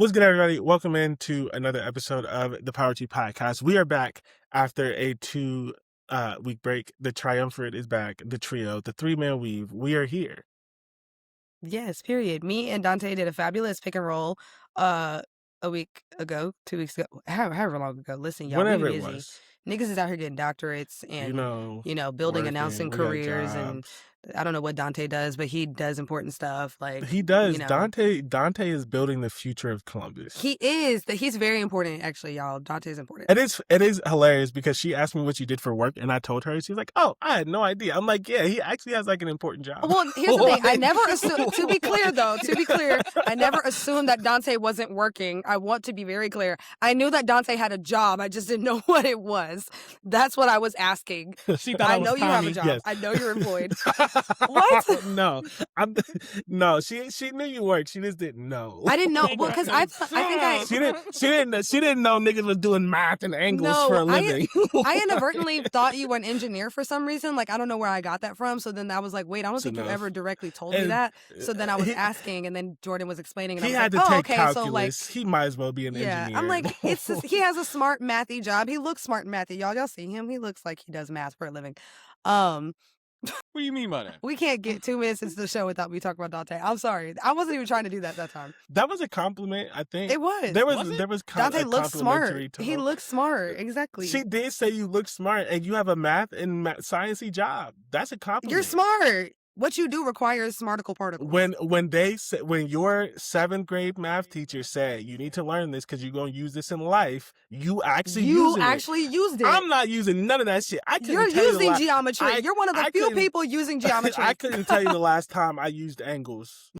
What's good, everybody? Welcome into another episode of the Power G Podcast. We are back after a 2-week break. The triumvirate is back. The trio, the three-man weave. We are here. Yes, period. Me and Dante did a fabulous pick and roll a week ago, 2 weeks ago, however long ago. Listen, y'all, Whenever we it busy. was. Niggas is out here getting doctorates and, building, working, announcing we got careers. And jobs. I don't know what Dante does, but he does important stuff. Like He does. you know. Dante is building the future of Columbus. He is. He's very important, actually, y'all. Dante's important. It is hilarious because she asked me what you did for work, and I told her. She's like, "Oh, I had no idea." I'm like, "Yeah, he actually has like an important job." Well, here's the thing. I never assumed. To be clear, I never assumed that Dante wasn't working. I want to be very clear. I knew that Dante had a job. I just didn't know what it was. That's what I was asking. She thought I know was you have a Tommy. job. Yes. I know you're employed. What? No, she knew you worked. She just didn't know. I didn't know. Well, because I think I. She didn't know niggas was doing math and angles for a living. I inadvertently thought you were an engineer for some reason. Like, I don't know where I got that from. So then I was like, wait, I don't think you ever directly told me that. So then I was asking, and then Jordan was explaining, and he I was had like, to take okay, calculus. so like, he might as well be an engineer. I'm like, he has a smart mathy job. He looks smart and mathy. Y'all see him? He looks like he does math for a living. What do you mean by that? We can't get 2 minutes into the show without me talking about Dante. I'm sorry. I wasn't even trying to do that time. That was a compliment, I think. It was. There was Dante looks smart. He looks smart. Exactly. She did say you look smart, and you have a math and sciencey job. That's a compliment. You're smart. What you do requires smarticle particles. When your 7th grade math teacher said you need to learn this because you're going to use this in life, you actually used it. I'm not using none of that shit. You're using geometry. You're one of the few people using geometry. I couldn't tell you the last time I used angles.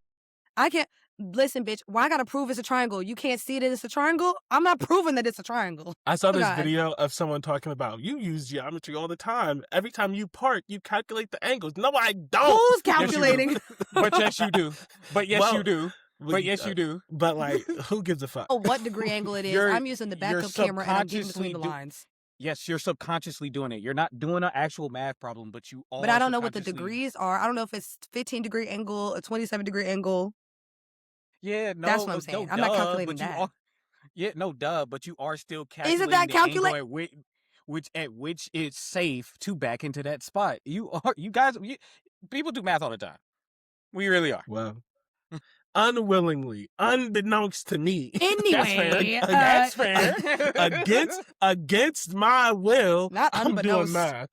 I can't. Listen, bitch, why I gotta prove it's a triangle? You can't see that it's a triangle? I'm not proving that it's a triangle. I saw this video of someone talking about, you use geometry all the time. Every time you park, you calculate the angles. No, I don't. Who's calculating? Yes, but yes, you do. But yes, you do. But yes, you do. But like, who gives a fuck? Oh, what degree angle it is? I'm using the backup camera and I'm getting between the lines. Yes, you're subconsciously doing it. You're not doing an actual math problem, but you are. But I don't know what the degrees are. I don't know if it's 15-degree angle, a 27-degree angle. Yeah, no. That's what I'm saying. I'm not calculating that. But you are still calculating. Isn't that calculate? At which it's safe to back into that spot. People do math all the time. We really are. Well, unwillingly, unbeknownst to me. Anyway, that's fair. Against my will, I'm doing math.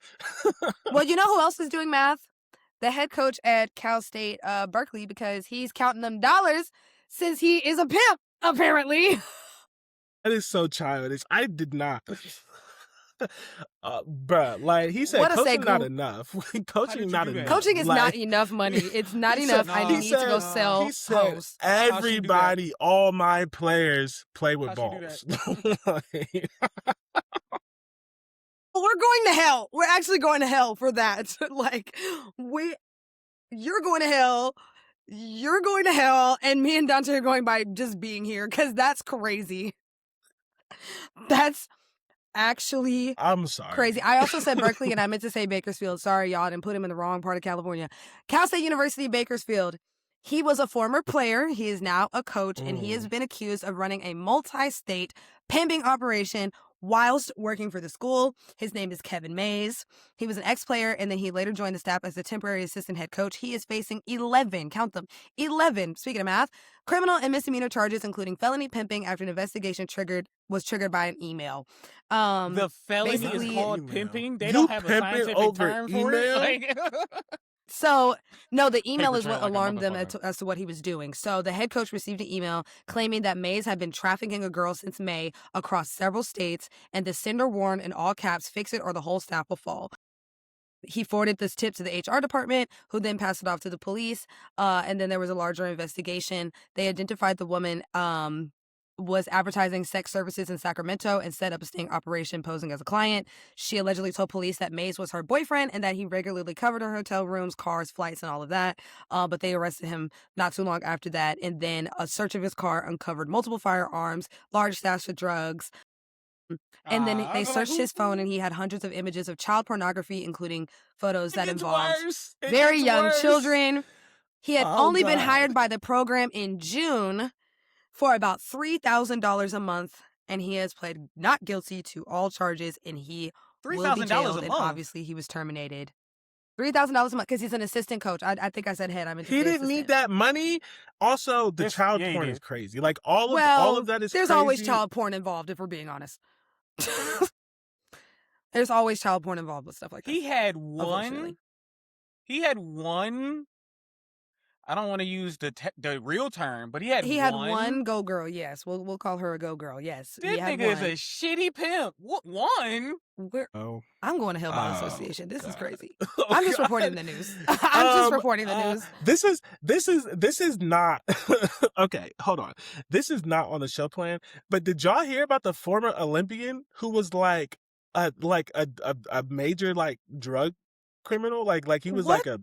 Well, you know who else is doing math? The head coach at Cal State Berkeley, because he's counting them dollars since he is a pimp, apparently. That is so childish. I did not. Bruh, like he said, coaching not enough. Coaching not enough. Coaching is not enough money. It's not enough. I need to go sell hosts. Everybody, all my players play with balls. We're going to hell. We're actually going to hell for that. You're going to hell. You're going to hell. And me and Dante are going by just being here because that's crazy. That's actually I'm sorry. Crazy. I also said Berkeley and I meant to say Bakersfield. Sorry, y'all. I didn't put him in the wrong part of California. Cal State University, Bakersfield. He was a former player. He is now a coach, and he has been accused of running a multi-state pimping operation whilst working for the school. His name is Kevin Mays. He was an ex-player, and then he later joined the staff as the temporary assistant head coach. He is facing 11, count them, 11, speaking of math, criminal and misdemeanor charges, including felony pimping after an investigation was triggered by an email. The felony is called pimping? They don't have a scientific term for it? So, no, the email is what alarmed them as to what he was doing. So the head coach received an email claiming that Mays had been trafficking a girl since May across several states, and the sender warned in all caps, "Fix it or the whole staff will fall." He forwarded this tip to the HR department, who then passed it off to the police, and then there was a larger investigation. They identified the woman was advertising sex services in Sacramento and set up a sting operation posing as a client. She allegedly told police that Mays was her boyfriend and that he regularly covered her hotel rooms, cars, flights, and all of that. But they arrested him not too long after that. And then a search of his car uncovered multiple firearms, large stash of drugs. And then they searched his phone, and he had hundreds of images of child pornography, including photos that involved very young children. He had only been hired by the program in June. for about $3,000 a month, and he has pled not guilty to all charges, and he will be $3,000 jailed, a and month. obviously he was terminated. $3,000 a month because he's an assistant coach. I think I said head. I meant to He say didn't need assistant. that money. Also, the child Yeah, he porn did. is crazy. Like all of that is there's crazy. always child porn involved, if we're being honest. There's always child porn involved with stuff like that. He had one. I don't want to use the real term, but he had one go girl. Yes, we'll call her a go girl. Yes, This nigga is a shitty pimp. What one? I'm going to hell by association. This is crazy. I'm just reporting the news. Reporting the news. This is not okay. Hold on. This is not on the show plan. But did y'all hear about the former Olympian who was like a major like drug criminal? Like he was What? like a.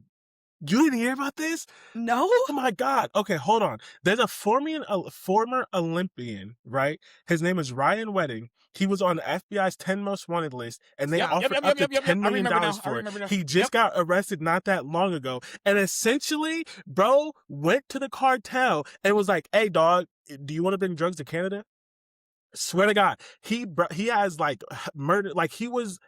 You didn't hear about this? No. Oh my God. Okay, hold on. There's a former Olympian, right? His name is Ryan Wedding. He was on the FBI's 10 most wanted list, and they offered up to $10 million for it. He just got arrested not that long ago, and essentially, bro went to the cartel and was like, "Hey, dog, do you want to bring drugs to Canada?" Swear to God, he has like murder. Like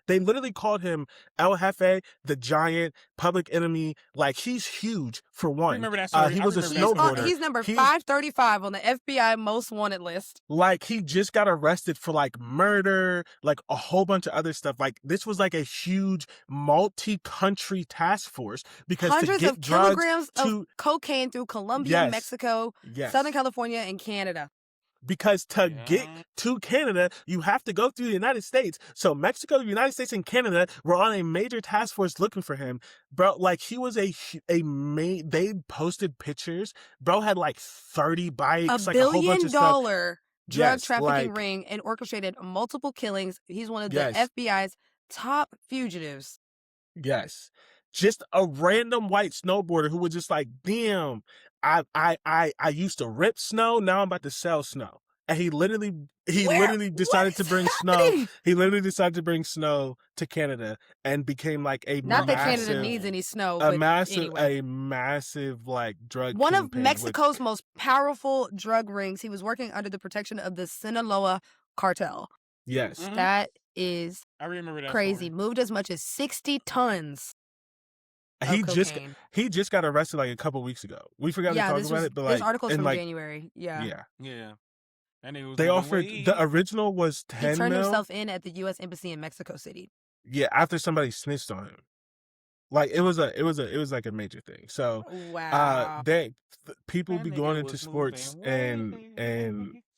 they literally called him El Jefe, the giant, public enemy. Like he's huge for one. I remember that story. He was a snowboarder. He's number 535 on the FBI most wanted list. Like he just got arrested for like murder, like a whole bunch of other stuff. Like this was like a huge multi-country task force because hundreds to get of kilograms drugs of cocaine through Colombia, Mexico, Southern California, and Canada. Because to get to Canada, you have to go through the United States. So Mexico, the United States, and Canada were on a major task force looking for him. Bro, like he was they posted pictures. Bro had like 30 bikes, a like a whole bunch of stuff. Drug trafficking ring and orchestrated multiple killings. He's one of the FBI's top fugitives. Yes. Just a random white snowboarder who was just like, damn, I used to rip snow, now I'm about to sell snow. And he literally decided to bring snow. He literally decided to bring snow to Canada and became like not that Canada needs any snow, but a massive like drug. One of Mexico's most powerful drug rings. He was working under the protection of the Sinaloa cartel. Yes. Mm-hmm. That is I remember that crazy. story. Moved as much as 60 tons. He just got arrested like a couple weeks ago. We forgot to talk about it, but like this article's from like, January. Yeah. And it was they offered the original was 10 He turned mil. himself in at the U.S. Embassy in Mexico City. Yeah, after somebody snitched on him. Like it was like a major thing. So wow. People be going into sports and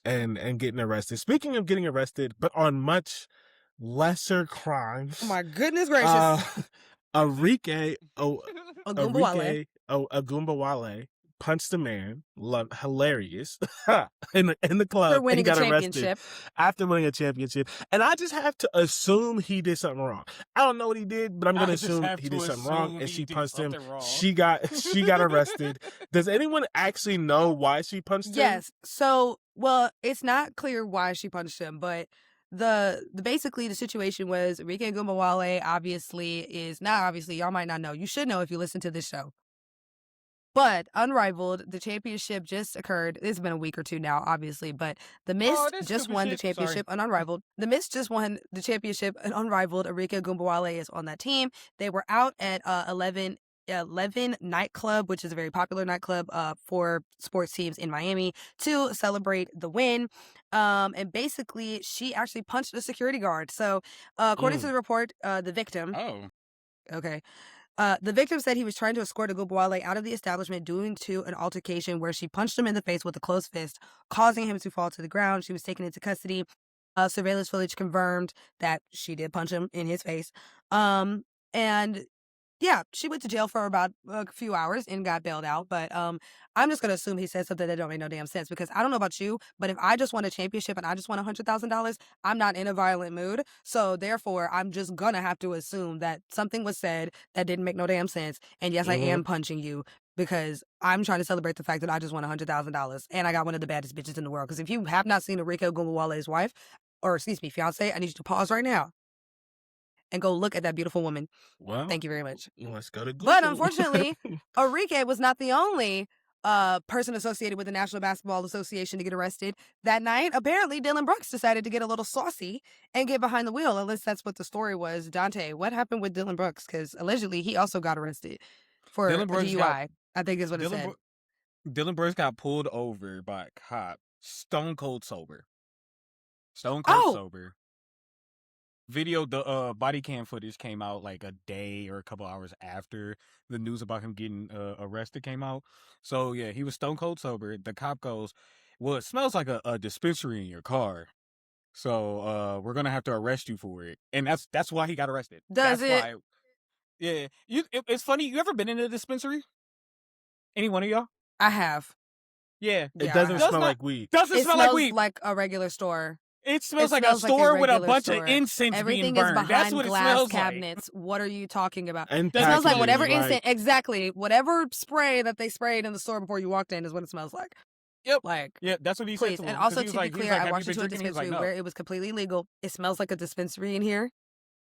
getting arrested. Speaking of getting arrested, but on much lesser crimes. Oh my goodness gracious. Enrique Ogunbowale punched a man, hilarious, in the club. For winning and got a championship. Arrested after winning a championship. And I just have to assume he did something wrong. I don't know what he did, but I'm going to assume he did something wrong, and she punched him. She got arrested. Does anyone actually know why she punched him? Yes. So, well, it's not clear why she punched him, but basically the situation was Enrique Ogunbowale y'all might not know. You should know if you listen to this show. But Unrivaled, the championship just occurred. It's been a week or two now, obviously, but the Miss just won the championship on Unrivaled. The Miss just won the championship on Unrivaled. Enrique Ogunbowale is on that team. They were out at 11 nightclub, which is a very popular nightclub for sports teams in Miami, to celebrate the win. And basically, she actually punched a security guard. So, according to the report, the victim. Oh. Okay. The victim said he was trying to escort Ogunbowale out of the establishment due to an altercation where she punched him in the face with a closed fist, causing him to fall to the ground. She was taken into custody. Surveillance footage confirmed that she did punch him in his face. And yeah, she went to jail for about a few hours and got bailed out. But I'm just going to assume he said something that don't make no damn sense, because I don't know about you, but if I just won a championship and I just won $100,000, I'm not in a violent mood. So therefore, I'm just going to have to assume that something was said that didn't make no damn sense. And yes, I am punching you because I'm trying to celebrate the fact that I just won $100,000 and I got one of the baddest bitches in the world. Because if you have not seen Enrique Ogunbowale's wife, or excuse me, fiance, I need you to pause right now and go look at that beautiful woman. Well, thank you very much. Let's go to Google. But unfortunately, Enrique was not the only person associated with the National Basketball Association to get arrested. That night, apparently, Dylan Brooks decided to get a little saucy and get behind the wheel. At least that's what the story was. Dante, what happened with Dylan Brooks? Because allegedly, he also got arrested for a DUI. I think is what it said. Dylan Brooks got pulled over by a cop, stone cold sober. Sober. The body cam footage came out like a day or a couple hours after the news about him getting arrested came out. So yeah, he was stone cold sober. The cop goes, "Well, it smells like a dispensary in your car, so we're gonna have to arrest you for it." And that's why he got arrested. Does it? Why, yeah. It's funny. You ever been in a dispensary? Any one of y'all? I have. Yeah. It doesn't smell like weed. It smells like a regular store. It smells like a store with a bunch of incense Everything being burned. is behind That's what glass it smells cabinets. Like. What are you talking about? And it smells like whatever incense, exactly. Whatever spray that they sprayed in the store before you walked in is what it smells like. Yep. Like, yeah, that's what he said to him. And also, to be clear, I walked into a dispensary where it was completely legal. It smells like a dispensary in here.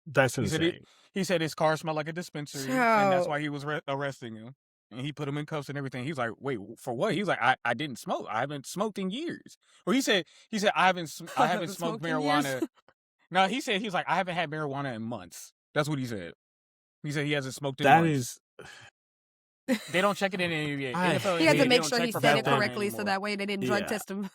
That's insane. He said his car smelled like a dispensary, and that's why he was arresting him. And he put him in cuffs and everything. He was like, "Wait, for what?" He was like, "I didn't smoke. I haven't smoked in years." Or he said, "I haven't smoked marijuana." No, he was like, "I haven't had marijuana in months." That's what he said. He said he hasn't smoked in months. They don't check it in the NBA. He had to make sure he said it correctly so that way they didn't drug test him.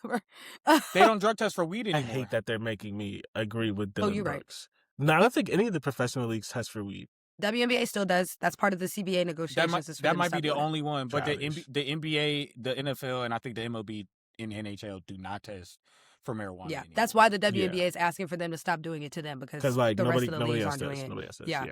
They don't drug test for weed anymore. I hate that they're making me agree with Dylan you're Brooks. Right. No, I don't think any of the professional leagues test for weed. WNBA still does. That's part of the CBA negotiations. That might be the only one. But the NBA, the NFL, and I think the MLB and NHL do not test for marijuana. Yeah, anymore. That's why the WNBA is asking for them to stop doing it to them because like the nobody, rest of the leagues aren't does. doing it. Nobody else does. Yeah.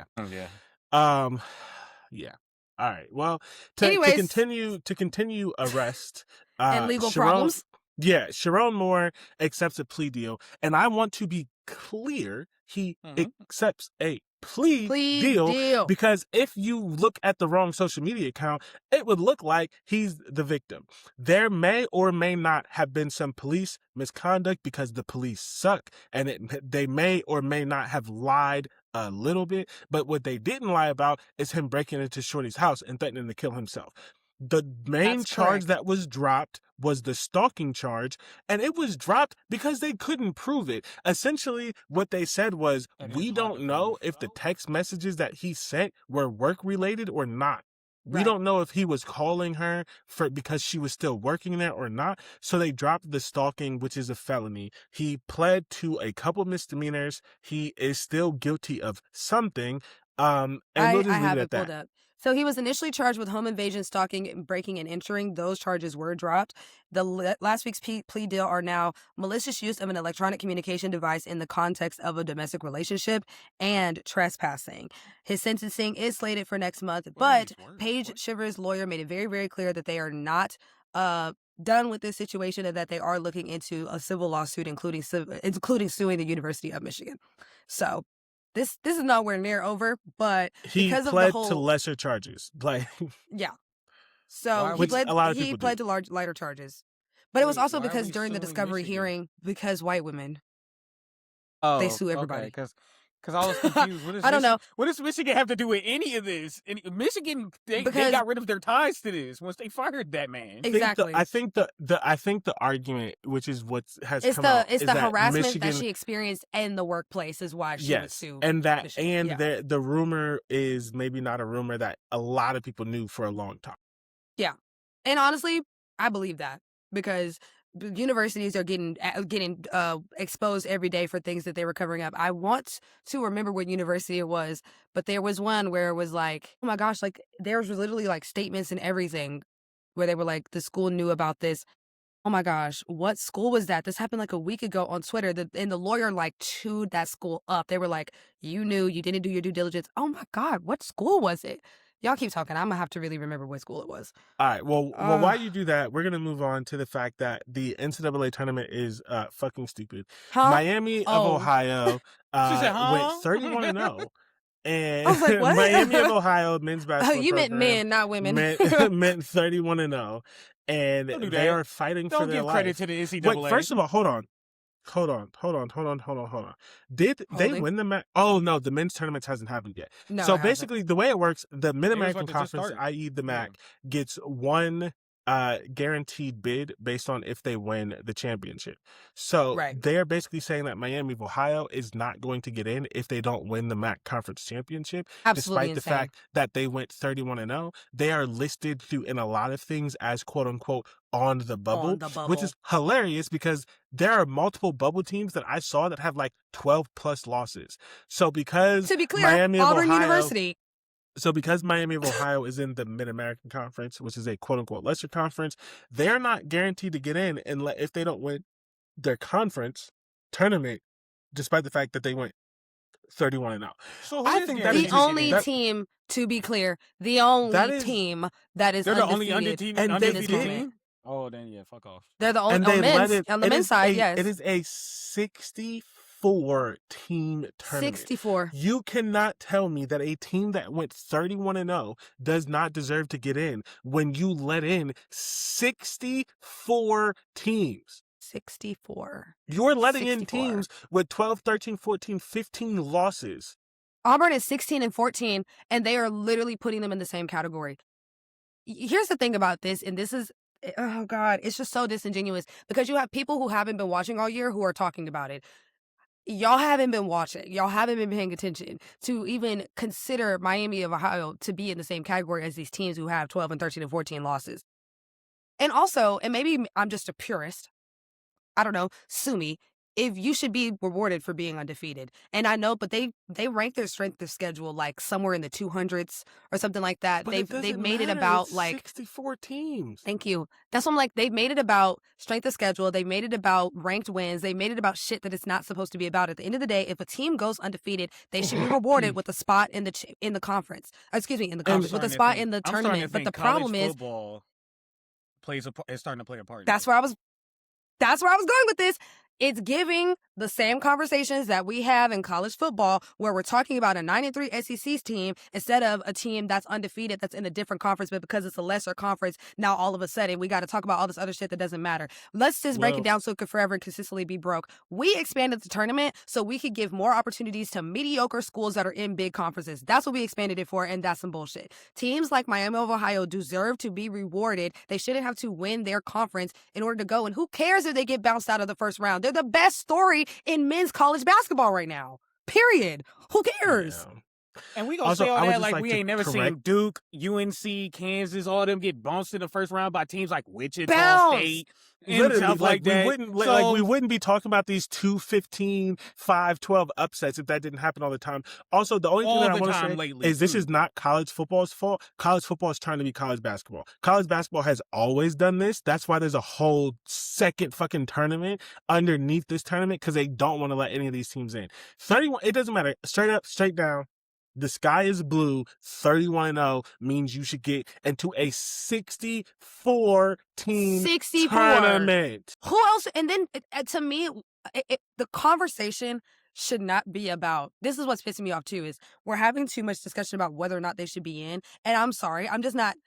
Yeah. All right. Well, to continue arrest and legal problems. Yeah, Sharon Moore accepts a plea deal, and I want to be clear: he accepts a plea deal because if you look at the wrong social media account, it would look like he's the victim. There may or may not have been some police misconduct because the police suck, and they may or may not have lied a little bit, but what they didn't lie about is him breaking into Shorty's house and threatening to kill himself. The main charge that was dropped was the stalking charge, and it was dropped because they couldn't prove it. Essentially, what they said was, we don't know if the text messages that he sent were work-related or not. We don't know if he was calling her because she was still working there or not. So they dropped the stalking, which is a felony. He pled to a couple misdemeanors. He is still guilty of something. And we'll just leave it at that. So he was initially charged with home invasion, stalking, breaking, and entering. Those charges were dropped. The last week's plea deal are now malicious use of an electronic communication device in the context of a domestic relationship and trespassing. His sentencing is slated for next month, but Paige Shivers' lawyer made it very, very clear that they are not done with this situation and that they are looking into a civil lawsuit, including suing the University of Michigan. So This is nowhere near over, but he pled to lesser charges. Yeah. So he pled to lighter charges. But it was also because during the discovery hearing, because white women, they sue everybody. Because I was confused. I don't know. What does Michigan have to do with any of this? Michigan, they got rid of their ties to this once they fired that man. Exactly. I think the argument, which is what has come out, is the harassment Michigan, that she experienced in the workplace is why she would sue. And the rumor is maybe not a rumor that a lot of people knew for a long time. Yeah, and honestly, I believe that because universities are getting exposed every day for things that they were covering up. I want to remember what university it was, but there was one where it was like, oh my gosh, like there was literally like statements and everything where they were like, the school knew about this. Oh my gosh, what school was that? This happened like a week ago on Twitter. And the lawyer like chewed that school up. They were like, you knew, you didn't do your due diligence. Oh my God, what school was it? Y'all keep talking. I'm going to have to really remember what school it was. All right. Well, while you do that, we're going to move on to the fact that the NCAA tournament is fucking stupid. Miami of Ohio went 31-0. And I was like, what? Miami of Ohio men's basketball you meant men, not women. meant 31-0. And they are fighting for their life. Don't give credit to the NCAA. Wait, first of all, hold on. Did they win the match? Oh, no, the men's tournament hasn't happened yet. No, so basically, the way it works, the Mid-American Conference, i.e. the MAC, gets one guaranteed bid based on if they win the championship. So they're basically saying that Miami of Ohio is not going to get in if they don't win the MAC conference championship. Absolutely despite insane. the fact that they went 31-0. They are listed in a lot of things as quote unquote on the bubble, which is hilarious because there are multiple bubble teams that I saw that have like 12 plus losses. So because to be clear, Miami of Auburn Ohio, University. So because Miami of Ohio is in the Mid-American Conference, which is a quote-unquote lesser conference, they're not guaranteed to get in if they don't win their conference tournament, despite the fact that they went 31-0. So I think that the only team, to be clear, the only team that is undefeated in this tournament. Oh, then yeah, fuck off. They're the only on the men's side. Yes, it is a 64 team tournament. 64. You cannot tell me that a team that went 31-0 does not deserve to get in when you let in 64 teams. 64. You're letting in teams with 12, 13, 14, 15 losses. Auburn is 16-14, and they are literally putting them in the same category. Here's the thing about this, and this is, oh God, it's just so disingenuous because you have people who haven't been watching all year who are talking about it. Y'all haven't been watching. Y'all haven't been paying attention to even consider Miami of Ohio to be in the same category as these teams who have 12 and 13 and 14 losses. And also, and maybe I'm just a purist, I don't know, sue me, if you should be rewarded for being undefeated. And I know, but they rank their strength of schedule like somewhere in the 200s or something like that. But they've made it about it's like 64 teams. Thank you. That's what I'm like. They've made it about strength of schedule. They made it about ranked wins. They made it about shit that it's not supposed to be about. At the end of the day, if a team goes undefeated, they should be rewarded with a spot in the conference. Excuse me, in the conference with a spot in the tournament. But the problem is, it's starting to play a part. That's where I was going with this. It's giving the same conversations that we have in college football where we're talking about a 9-3 SEC team instead of a team that's undefeated that's in a different conference, but because it's a lesser conference, now all of a sudden we got to talk about all this other shit that doesn't matter. Let's just break it down so it could forever and consistently be broke. We expanded the tournament so we could give more opportunities to mediocre schools that are in big conferences. That's what we expanded it for, and that's some bullshit. Teams like Miami of Ohio deserve to be rewarded. They shouldn't have to win their conference in order to go, and who cares if they get bounced out of the first round? They're the best story in men's college basketball right now. Period. Who cares? Yeah. And we gonna say all that like we ain't never seen Duke, UNC, Kansas, all of them get bounced in the first round by teams like Wichita State. And stuff like that. We wouldn't be talking about these 2-15, 5-12 upsets if that didn't happen all the time. Also, the only thing that I want to say is this is not college football's fault. College football is trying to be college basketball. College basketball has always done this. That's why there's a whole second fucking tournament underneath this tournament because they don't want to let any of these teams in. 31, it doesn't matter. Straight up, straight down. The sky is blue. 31-0 means you should get into a 64-team tournament. Who else? And then, to me, the conversation should not be about, this is what's pissing me off too, is we're having too much discussion about whether or not they should be in. And I'm sorry, I'm not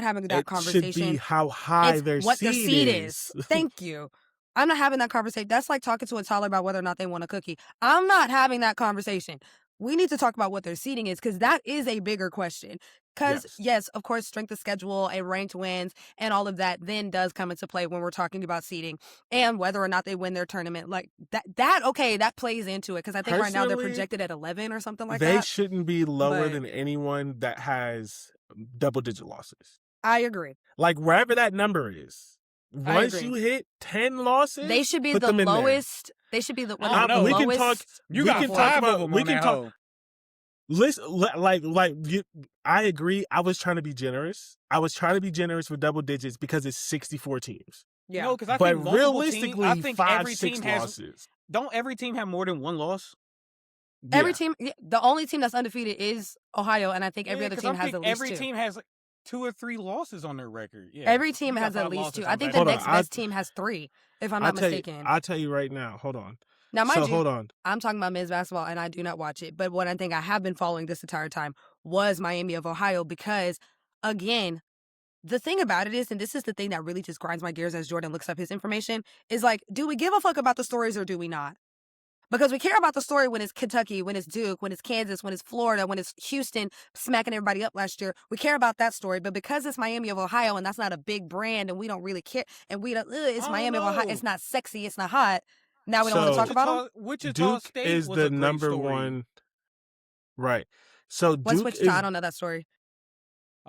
having that conversation. It should be how high their seed is. Thank you. I'm not having that conversation. That's like talking to a toddler about whether or not they want a cookie. I'm not having that conversation. We need to talk about what their seeding is because that is a bigger question. Because, yes, of course, strength of schedule and ranked wins and all of that then does come into play when we're talking about seeding and whether or not they win their tournament. Like, that plays into it because I think right now they're projected at 11 or something like that. They shouldn't be lower than anyone that has double-digit losses. I agree. Like, wherever that number is. Once you hit 10 losses, they should be the lowest. They should be the lowest. We can talk. You got 5 of them. We can talk. Listen, I agree. I was trying to be generous. I was trying to be generous with double digits because it's 64 teams. Yeah, no, because I think realistically, I think 5-6 losses. Don't every team have more than one loss? Yeah. Every team. The only team that's undefeated is Ohio, and I think every other team has at least every 2. Every team has 2 or 3 losses on their record. Yeah. Every team has at least 2. I think the next best team has 3, if I'm not mistaken. I'll tell you right now. Hold on. Now, mind you, hold on. I'm talking about men's basketball, and I do not watch it. But one thing I have been following this entire time was Miami of Ohio because, again, the thing about it is, and this is the thing that really just grinds my gears as Jordan looks up his information, is like, do we give a fuck about the stories or do we not? Because we care about the story when it's Kentucky, when it's Duke, when it's Kansas, when it's Florida, when it's Houston smacking everybody up last year. We care about that story. But because it's Miami of Ohio and that's not a big brand and we don't really care and we don't, it's Miami of Ohio. It's not sexy. It's not hot. Now we don't want to talk about them? Wichita Duke State is was the a great number story. one. Right. So What's Duke Wichita? is. I don't know that story.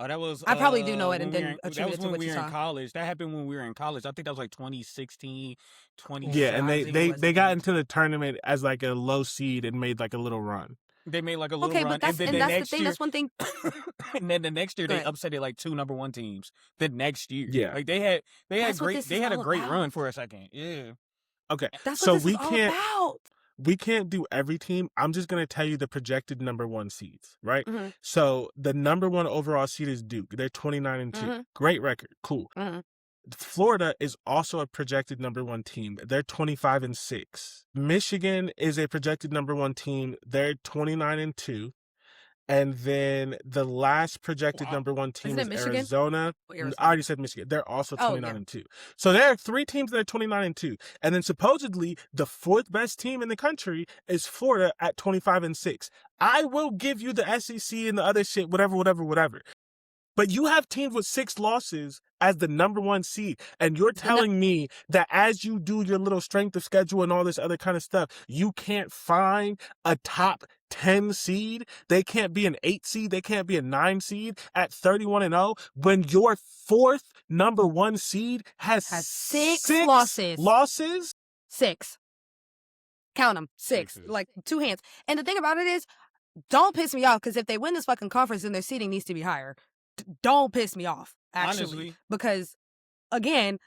Oh, that was. I probably do know it and when then that attribute was it to when we were in Wichita. college. That happened when we were in college. I think that was like 2016, 2017. Yeah, and I think it they was they got then. into the tournament as like a low seed and made like a little run. They made like a little Okay, run, but that's and then the the next thing. year, That's one thing. and then the next year Go they ahead. upsetted like 2 number 1 teams. The next year, Yeah. like they had That's what great, this they is had a all great about. run for a second. Yeah. Okay. That's So what this we is all can't about. we can't do every team. I'm just gonna tell you the projected number 1 seeds, right? Mhm. So the number 1 overall seed is Duke. They're 29-2. Mhm. Great record. Cool. Mhm. Florida is also a projected number 1 team. They're 25-6. Michigan is a projected number 1 team. They're 29-2. And then the last projected Wow. number 1 team Isn't is it Michigan? Arizona. Oh, Arizona. I already said Michigan. They're also Oh, yeah. 29-2. So there are 3 teams that are 29-2. And then supposedly the 4th best team in the country is Florida at 25-6. I will give you the SEC and the other shit, whatever. But you have teams with 6 losses as the number 1 seed. And you're telling me that as you do your little strength of schedule and all this other kind of stuff, you can't find a top 10 seed? They can't be an 8 seed. They can't be a 9 seed at 31-0 when your 4th number 1 seed has 6 losses. Losses? 6. Count them. 6. Sixes. Like 2 hands. And the thing about it is, don't piss me off because if they win this fucking conference, then their seeding needs to be higher. Don't piss me off, actually. Honestly. Because, again,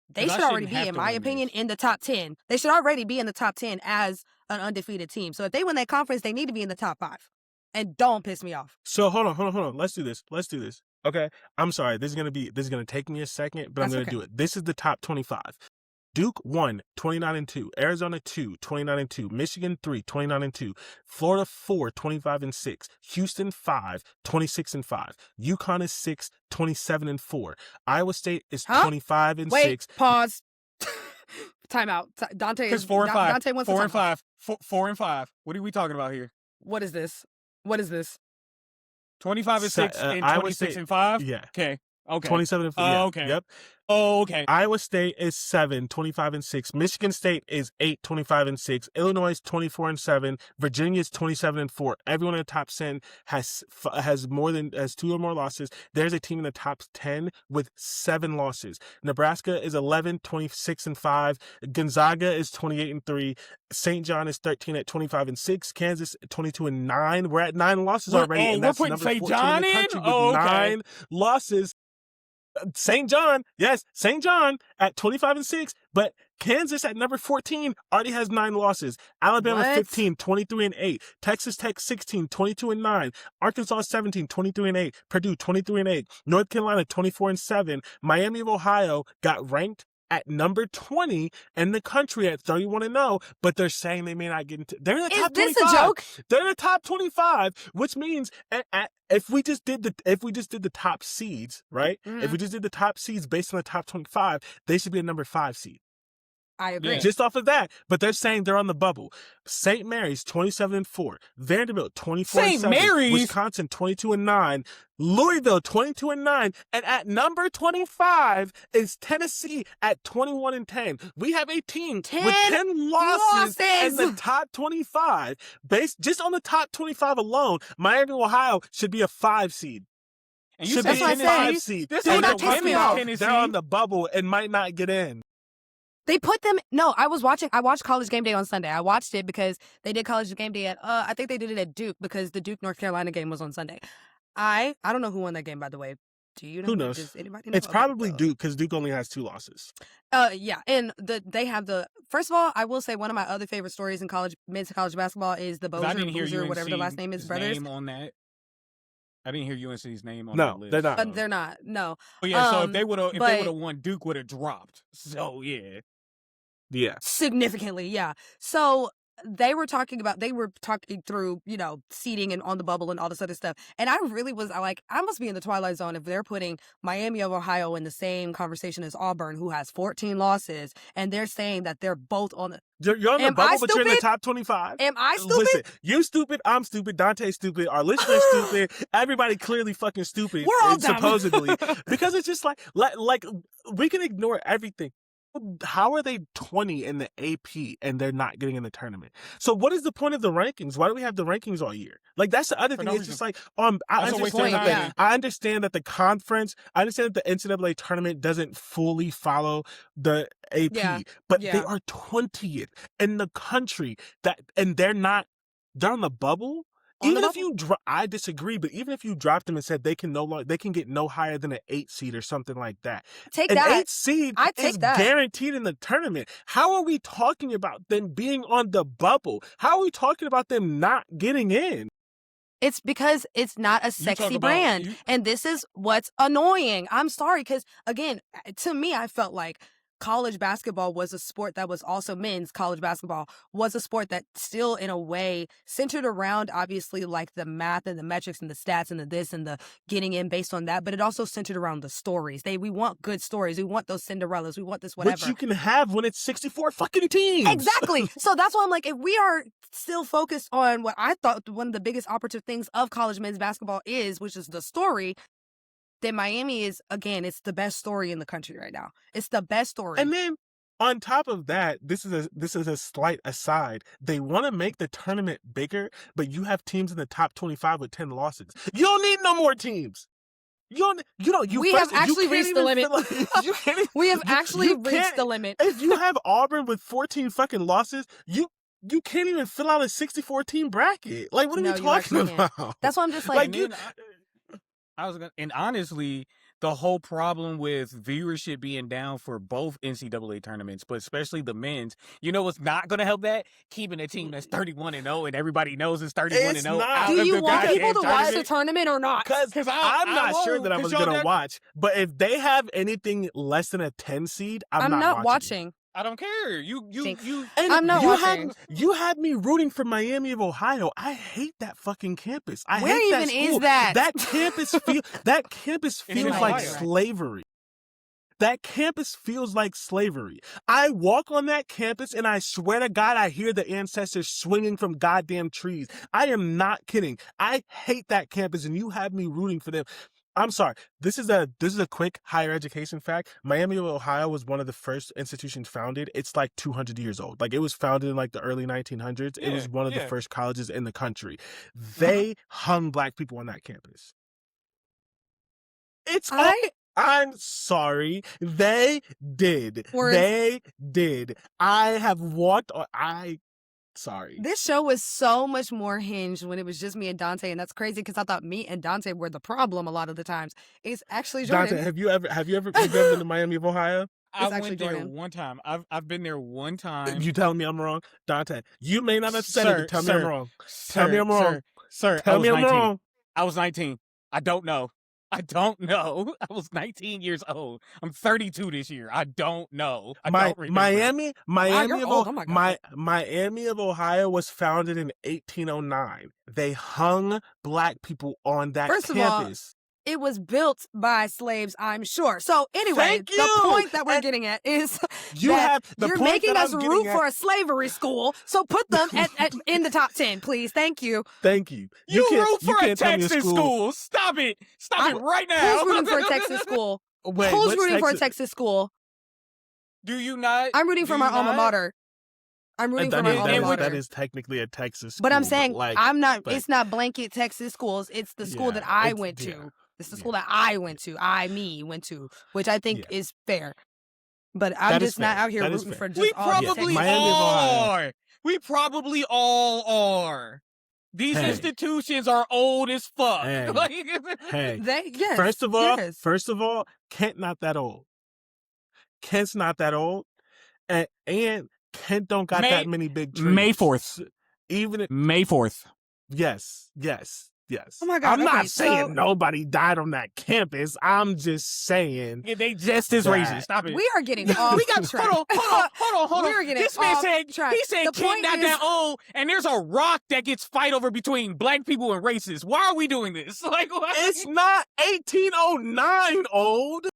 they 'Cause I should already shouldn't be, have in to my win opinion, this. in the top 10. They should already be in the top 10 as an undefeated team. So if they win that conference, they need to be in the top 5. And don't piss me off. So hold on. Let's do this. Okay. I'm sorry. This is gonna take me a second, but I'm That's gonna okay. do it. This is the top 25. Duke 1, 29-2. Arizona 2, 29-2. Michigan 3, 29-2. Florida 4, 25-6. Houston 5, 26-5. UConn is 6, 27-4. Iowa State is 25-6. Wait, pause. Timeout. Dante Because is 4 and 5. Dante wants 4 to and 5. 4 and 5. What are we talking about here? What is this? What is this? 25-6 and Iowa 26-5. Yeah. Okay. 27-4. Oh, Yeah. okay. Yep. Oh, okay. Iowa State is 7, 25-6. Michigan State is 8, 25-6. Illinois is 24-7. Virginia is 27-4. Everyone in the top 10 has 2 or more losses. There's a team in the top 10 with 7 losses. Nebraska is 11, 26-5. Gonzaga is 28-3. St. John is 13 at 25-6. Kansas 22-9. We're at 9 losses already. And we're that's putting number St. 14 John in the in? country with Oh, okay. 9 losses. St. John, yes, St. John at 25-6, but Kansas at number 14 already has 9 losses. Alabama What? 15, 23-8. Texas Tech 16, 22-9. Arkansas 17, 23-8. Purdue 23-8. North Carolina 24-7. Miami of Ohio got ranked at number 20 in the country at 31-0, but they're saying they may not get into. They're in the top 25. Is this a joke? They're in the top 25, which means if we just did the top seeds, right? Mhm. If we just did the top seeds based on the top 25, they should be a number 5 seed. I agree. Yeah. Just off of that, but they're saying they're on the bubble. St. Mary's 27-4, Vanderbilt 24-7, St. Mary's? Wisconsin 22-9, Louisville 22-9, and at number 25 is Tennessee at 21-10. We have a team with 10 losses in the top 25. Based just on the top 25 alone, Miami, Ohio should be a 5 seed. And you Should said be That's what I a said. 5 seed. This Do And not they're piss me talking off. about Tennessee. they're on the bubble and might not get in. They put them. No, I watched College Game Day on Sunday. I watched it because they did College Game Day at. I think they did it at Duke because the Duke North Carolina game was on Sunday. I don't know who won that game, by the way. Do you know? Who knows? Does anybody know? It's probably Duke because Duke only has 2 losses. Yeah, and they have the. First of all, I will say one of my other favorite stories in men's college basketball is the 'Cause I didn't hear Boozer, UNC's whatever the last name is, brothers. name on that. I didn't hear UNC's name on No, that list. they're not. They're not. No. But yeah, so if they would but- have won, Duke would have dropped. So yeah. Yeah. Significantly, yeah. So they were talking through, seating and on the bubble and all this other stuff. And I really was like, I must be in the twilight zone if they're putting Miami of Ohio in the same conversation as Auburn, who has 14 losses, and they're saying that they're both on the... You're on the bubble, but you're in the top 25. Am I stupid? Listen, you stupid, I'm stupid, Dante's stupid, our listeners stupid, everybody clearly fucking stupid. We're all supposedly. Because it's just like we can ignore everything. How are they 20 in the AP and they're not getting in the tournament? So what is the point of the rankings? Why do we have the rankings all year? Like, that's the other thing. It's just like, I understand that the conference, I understand that the NCAA tournament doesn't fully follow the AP, but they are 20th in the country and they're on the bubble. Even if you I disagree, but even if you dropped them and said they can get no higher than an 8 seed or something like that. Take that. An 8 seed is guaranteed in the tournament. How are we talking about them being on the bubble? How are we talking about them not getting in? It's because it's not a sexy brand. And this is what's annoying. I'm sorry, because again, to me, I felt like college basketball was a sport that was also men's college basketball was a sport that still in a way centered around obviously like the math and the metrics and the stats and the this and the getting in based on that, but it also centered around the stories. We want good stories. We want those Cinderellas. We want this whatever. Which you can have when it's 64 fucking teams. Exactly. So that's why I'm like, if we are still focused on what I thought one of the biggest operative things of college men's basketball is, which is the story, then Miami is, again, it's the best story in the country right now. It's the best story. And then on top of that, this is a slight aside. They want to make the tournament bigger, but you have teams in the top 25 with 10 losses. You don't need no more teams. We have actually reached the limit. We have actually reached the limit. If you have Auburn with 14 fucking losses, you can't even fill out a 64-team bracket. Like, what are we talking about? That's why I'm just like and honestly, the whole problem with viewership being down for both NCAA tournaments, but especially the men's, you know what's not going to help that? Keeping a team that's 31-0 and everybody knows it's 31-0. Do you want people to watch the tournament or not? Because I'm not sure that I was going to watch. But if they have anything less than a 10 seed, I'm not watching. I don't care. I'm not watching. You had me rooting for Miami of Ohio. I hate that fucking campus. Where even is that? That campus feels like slavery. That campus feels like slavery. I walk on that campus and I swear to God, I hear the ancestors swinging from goddamn trees. I am not kidding. I hate that campus and you have me rooting for them. I'm sorry. This is a quick higher education fact. Miami of Ohio was one of the first institutions founded. It's like 200 years old. Like, it was founded in like the early 1900s. It was one of the first colleges in the country. They hung black people on that campus. I'm sorry. They did. They did. I have walked on. Sorry. This show was so much more hinged when it was just me and Dante, and that's crazy because I thought me and Dante were the problem a lot of the times. It's actually Jordan. Dante, have you ever been to Miami of Ohio? I went there one time. I've been there one time. You telling me I'm wrong? Dante, you may not have said it, but tell me I'm wrong. Tell me I'm wrong. Sir, tell me I'm wrong. I was 19. I don't know. I was 19 years old. I'm 32 this year. I don't know. Don't remember. Miami of Ohio was founded in 1809. They hung black people on that campus. It was built by slaves, I'm sure. So anyway, the point that we're getting at is you're making us root for a slavery school. So put them in the top 10, please. Thank you. Thank you. You root for a Texas school. Stop it. Stop it right now. Who's rooting for a Texas school? Who's rooting for a Texas school? Do you not? I'm rooting for my alma mater. I'm rooting for my alma mater. That is technically a Texas school. But I'm saying I'm not. It's not blanket Texas schools. It's the school that I went to. Yeah. It's the school that I went to, went to, which I think is fair. But I'm just not out here rooting for just all the Texas. Miami all are. We probably all are. These institutions are old as fuck. First of all, Kent not that old. Kent's not that old. And Kent don't got that many big trees. May 4th. May 4th. Yes. Yes. Oh my God. I'm not saying nobody died on that campus. I'm just saying they just as racist. Stop it. We are getting off track. Hold on. We are getting this man said track. He said kid not that old, and there's a rock that gets fight over between black people and racists. Why are we doing this? Like, it's not 1809 old.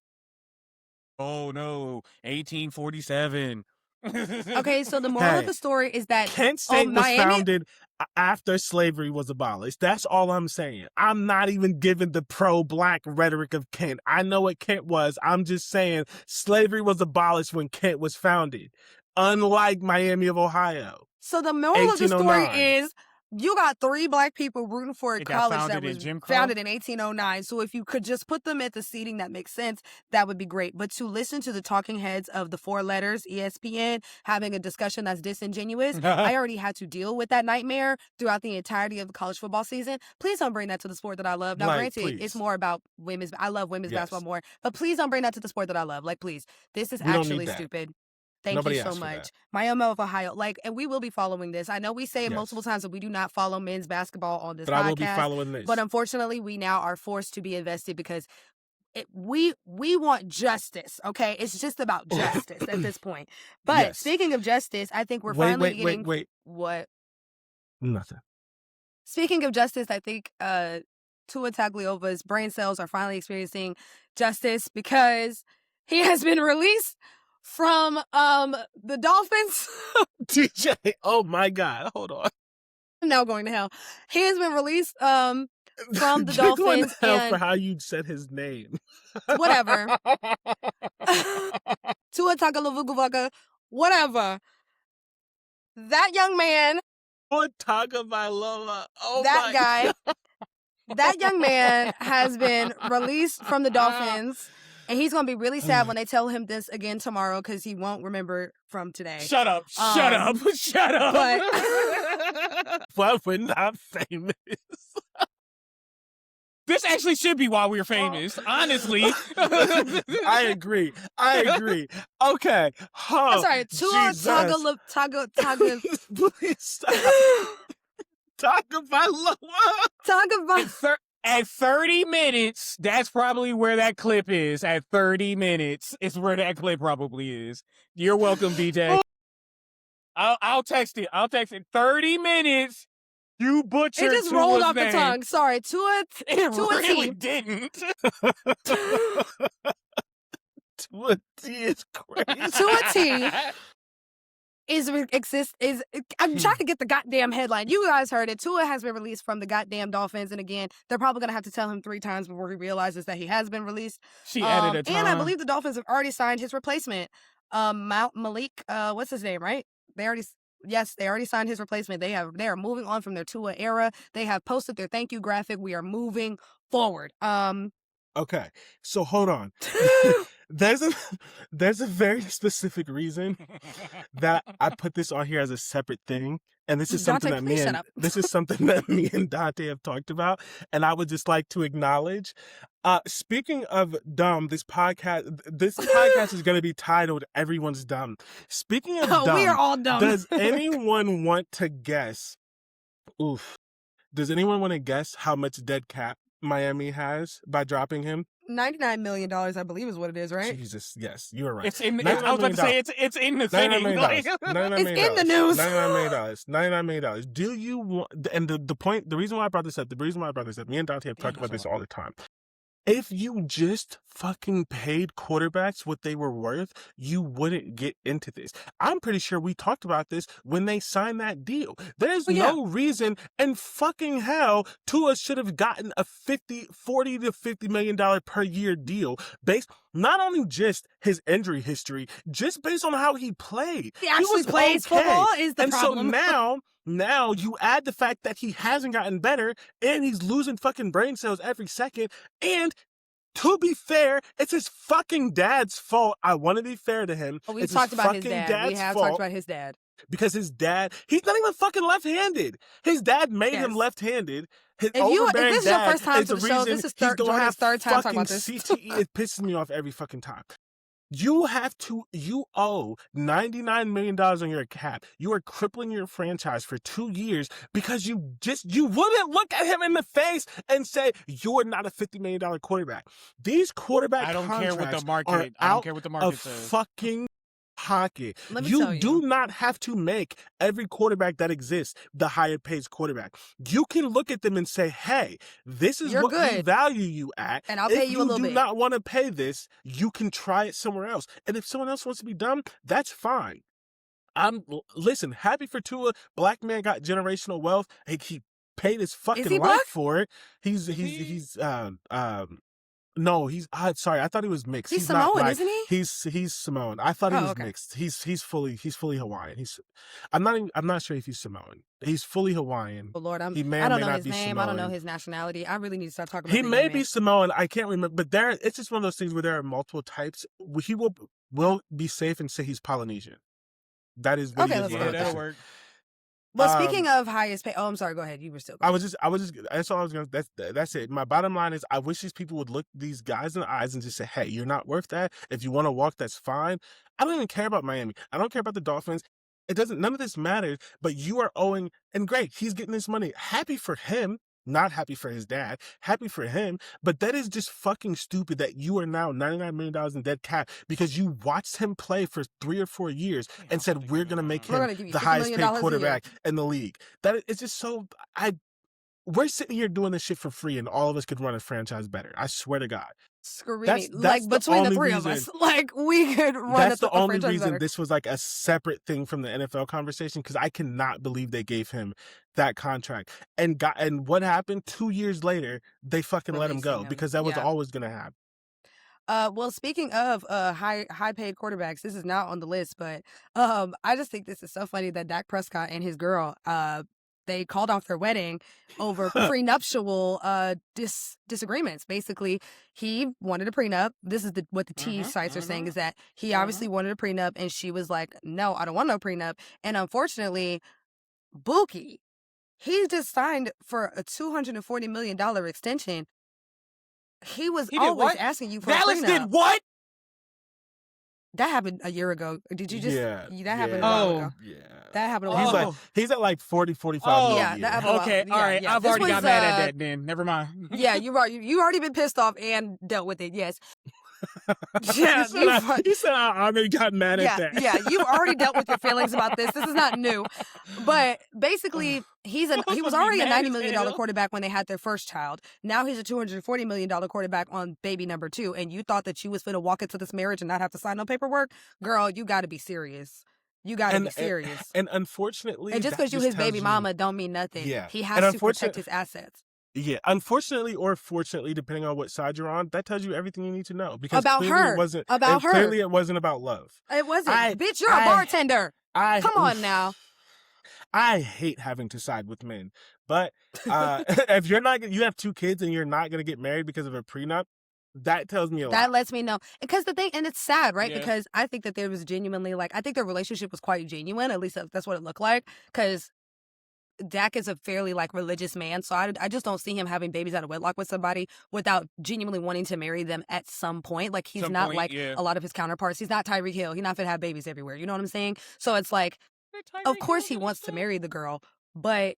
Oh no, 1847. Okay, so the moral of the story is that Kent State was founded after slavery was abolished. That's all I'm saying. I'm not even giving the pro-black rhetoric of Kent. I know what Kent was. I'm just saying slavery was abolished when Kent was founded, unlike Miami of Ohio. So the moral of the story is you got 3 black people rooting for a college that was founded in 1809. So if you could just put them at the seating that makes sense, that would be great. But to listen to the talking heads of the 4 letters, ESPN, having a discussion that's disingenuous, I already had to deal with that nightmare throughout the entirety of the college football season. Please don't bring that to the sport that I love. Now, granted, it's more about women's. I love women's basketball more. But please don't bring that to the sport that I love. Like, please. This is actually stupid. Thank you so much. Miami of Ohio. And we will be following this. I know we say it multiple times that we do not follow men's basketball on this podcast. But I will be following this. But unfortunately, we now are forced to be invested because we want justice, okay? It's just about justice at this point. But speaking of justice, I think we're finally getting... Wait. What? Nothing. Speaking of justice, I think Tua Tagovailoa's brain cells are finally experiencing justice because he has been released from the Dolphins. DJ, oh my God, hold on. I'm now going to hell. He has been released from the Dolphins. Going to hell for how you said his name. Whatever. Tua Tagovailoa, whatever. That young man. Tua Tagovailoa. Oh that guy. That young man has been released from the Dolphins. And he's going to be really sad when they tell him this again tomorrow because he won't remember from today. Shut up. Shut up. But... Why we're not famous. This actually should be why we're famous, honestly. I agree. Okay. I'm sorry. Tua Tagovailoa. Please stop. Tagovailoa. At 30 minutes, that's probably where that clip is. At 30 minutes is where that clip probably is. You're welcome, DJ. I'll text it. 30 minutes. You butchered It just Tua's rolled off name. the tongue. Sorry, Tua. It Tua really T. didn't. Tua T is crazy. Tua T. I'm trying to get the goddamn headline. You guys heard it. Tua has been released from the goddamn Dolphins. And again, they're probably going to have to tell him 3 times before he realizes that he has been released. She added a time. And I believe the Dolphins have already signed his replacement. Malik, what's his name, right? They already signed his replacement. They are moving on from their Tua era. They have posted their thank you graphic. We are moving forward. Okay, so hold on. There's a very specific reason that I put this on here as a separate thing, and this is something Dante, that me and Dante have talked about, and I would just like to acknowledge. Speaking of dumb, this podcast is going to be titled "Everyone's Dumb." Speaking of dumb, we are all dumb. Does anyone want to guess? Does anyone want to guess how much dead cap Miami has by dropping him? $99 million, I believe, is what it is, right? Jesus, yes, you were right. It's in. I was about to say it's in the thing. $99 million. It's in the news. $99 million. Do you want? And the reason why I brought this up, me and Dante have talked about this all the time. If you just fucking paid quarterbacks what they were worth, you wouldn't get into this. I'm pretty sure we talked about this when they signed that deal. There's no reason in fucking hell Tua should have gotten a $40 to $50 million per year deal based not only just his injury history, just based on how he played. He actually plays football is the problem. And so now you add the fact that he hasn't gotten better and he's losing fucking brain cells every second. And to be fair, it's his fucking dad's fault. I want to be fair to him. We've talked about his dad. We have talked about his dad. Because his dad, he's not even fucking left-handed. His dad made him left-handed. If this is your first time to the show, this is third time talking about this. CTE, it pisses me off every fucking time. You owe $99 million on your cap. You are crippling your franchise for 2 years because you wouldn't look at him in the face and say, you're not a $50 million quarterback. These quarterback contracts are out of fucking pocket. You do not have to make every quarterback that exists the higher paid quarterback. You can look at them and say, hey, this is what we value you at. And I'll pay you a little bit. If you do not want to pay this, you can try it somewhere else. And if someone else wants to be dumb, that's fine. Listen, happy for Tua. Black man got generational wealth. He paid his fucking life for it. No, sorry. I thought he was mixed. He's Samoan, not black. Isn't he? He's Samoan. I thought he was mixed. He's fully Hawaiian. I'm not sure if he's Samoan. He's fully Hawaiian. Oh Lord, I don't know his name. Samoan. I don't know his nationality. I really need to start talking about. He may be Samoan. I can't remember. But it's just one of those things where there are multiple types. He will be safe and say he's Polynesian. That is what he is. That'll work. Well, speaking of highest pay, I'm sorry. Go ahead. You were still going. I was just. That's all I was going to. That's it. My bottom line is, I wish these people would look these guys in the eyes and just say, "Hey, you're not worth that. If you want to walk, that's fine." I don't even care about Miami. I don't care about the Dolphins. It doesn't. None of this matters. But you are owing, and great, he's getting this money. Happy for him. Not happy for his dad. Happy for him. But that is just fucking stupid that you are now $99 million in dead cap because you watched him play for 3 or 4 years and said, we're going to make him the highest paid quarterback in the league. It's just so... We're sitting here doing this shit for free and all of us could run a franchise better. I swear to God. Screaming. Like, between the three of us. Like, we could run That's the only reason better. This was like a separate thing from the NFL conversation, because I cannot believe they gave him that contract. And what happened 2 years later, they fucking let him go because that was always going to happen. Well, speaking of high paid quarterbacks, this is not on the list, but I just think this is so funny that Dak Prescott and his girl, they called off their wedding over prenuptial disagreements. Basically, he wanted a prenup. This is what the T sites are saying, is that he obviously wanted a prenup, and she was like, no, I don't want no prenup. And unfortunately, Buki, he just signed for a $240 million extension. He was always asking you for Dallas a prenup. Did what? That happened a year ago. Did you just... Yeah. That happened a while ago. Yeah. That happened a while ago. He's at like 40, 45 million. Yeah, that happened okay, all right. I've already got mad at that then. Never mind. Yeah, you already been pissed off and dealt with it, yes. Yeah, he said I already got mad at that. Yeah, you've already dealt with your feelings about this. This is not new. But basically, he was already a $90 million quarterback when they had their first child. Now he's a $240 million quarterback on baby number 2. And you thought that you was finna walk into this marriage and not have to sign no paperwork? Girl, you got to be serious. You got to be serious. And unfortunately... And just because you his baby mama don't mean nothing. Yeah. He has to protect his assets. Yeah, unfortunately or fortunately, depending on what side you're on, that tells you everything you need to know. Because about her. Clearly it wasn't about love. It wasn't. Bitch, you're a bartender. Come on now. I hate having to side with men. But if you have 2 kids and you're not going to get married because of a prenup, that tells me a lot. That lets me know. Because and it's sad, right? Yeah. Because I think that there was genuinely, I think their relationship was quite genuine. At least that's what it looked like. Because Dak is a fairly religious man, so I just don't see him having babies out of wedlock with somebody without genuinely wanting to marry them at some point. He's not a lot of his counterparts. He's not Tyreek Hill. He's not fit to have babies everywhere. You know what I'm saying? So it's of course he wants to marry the girl, but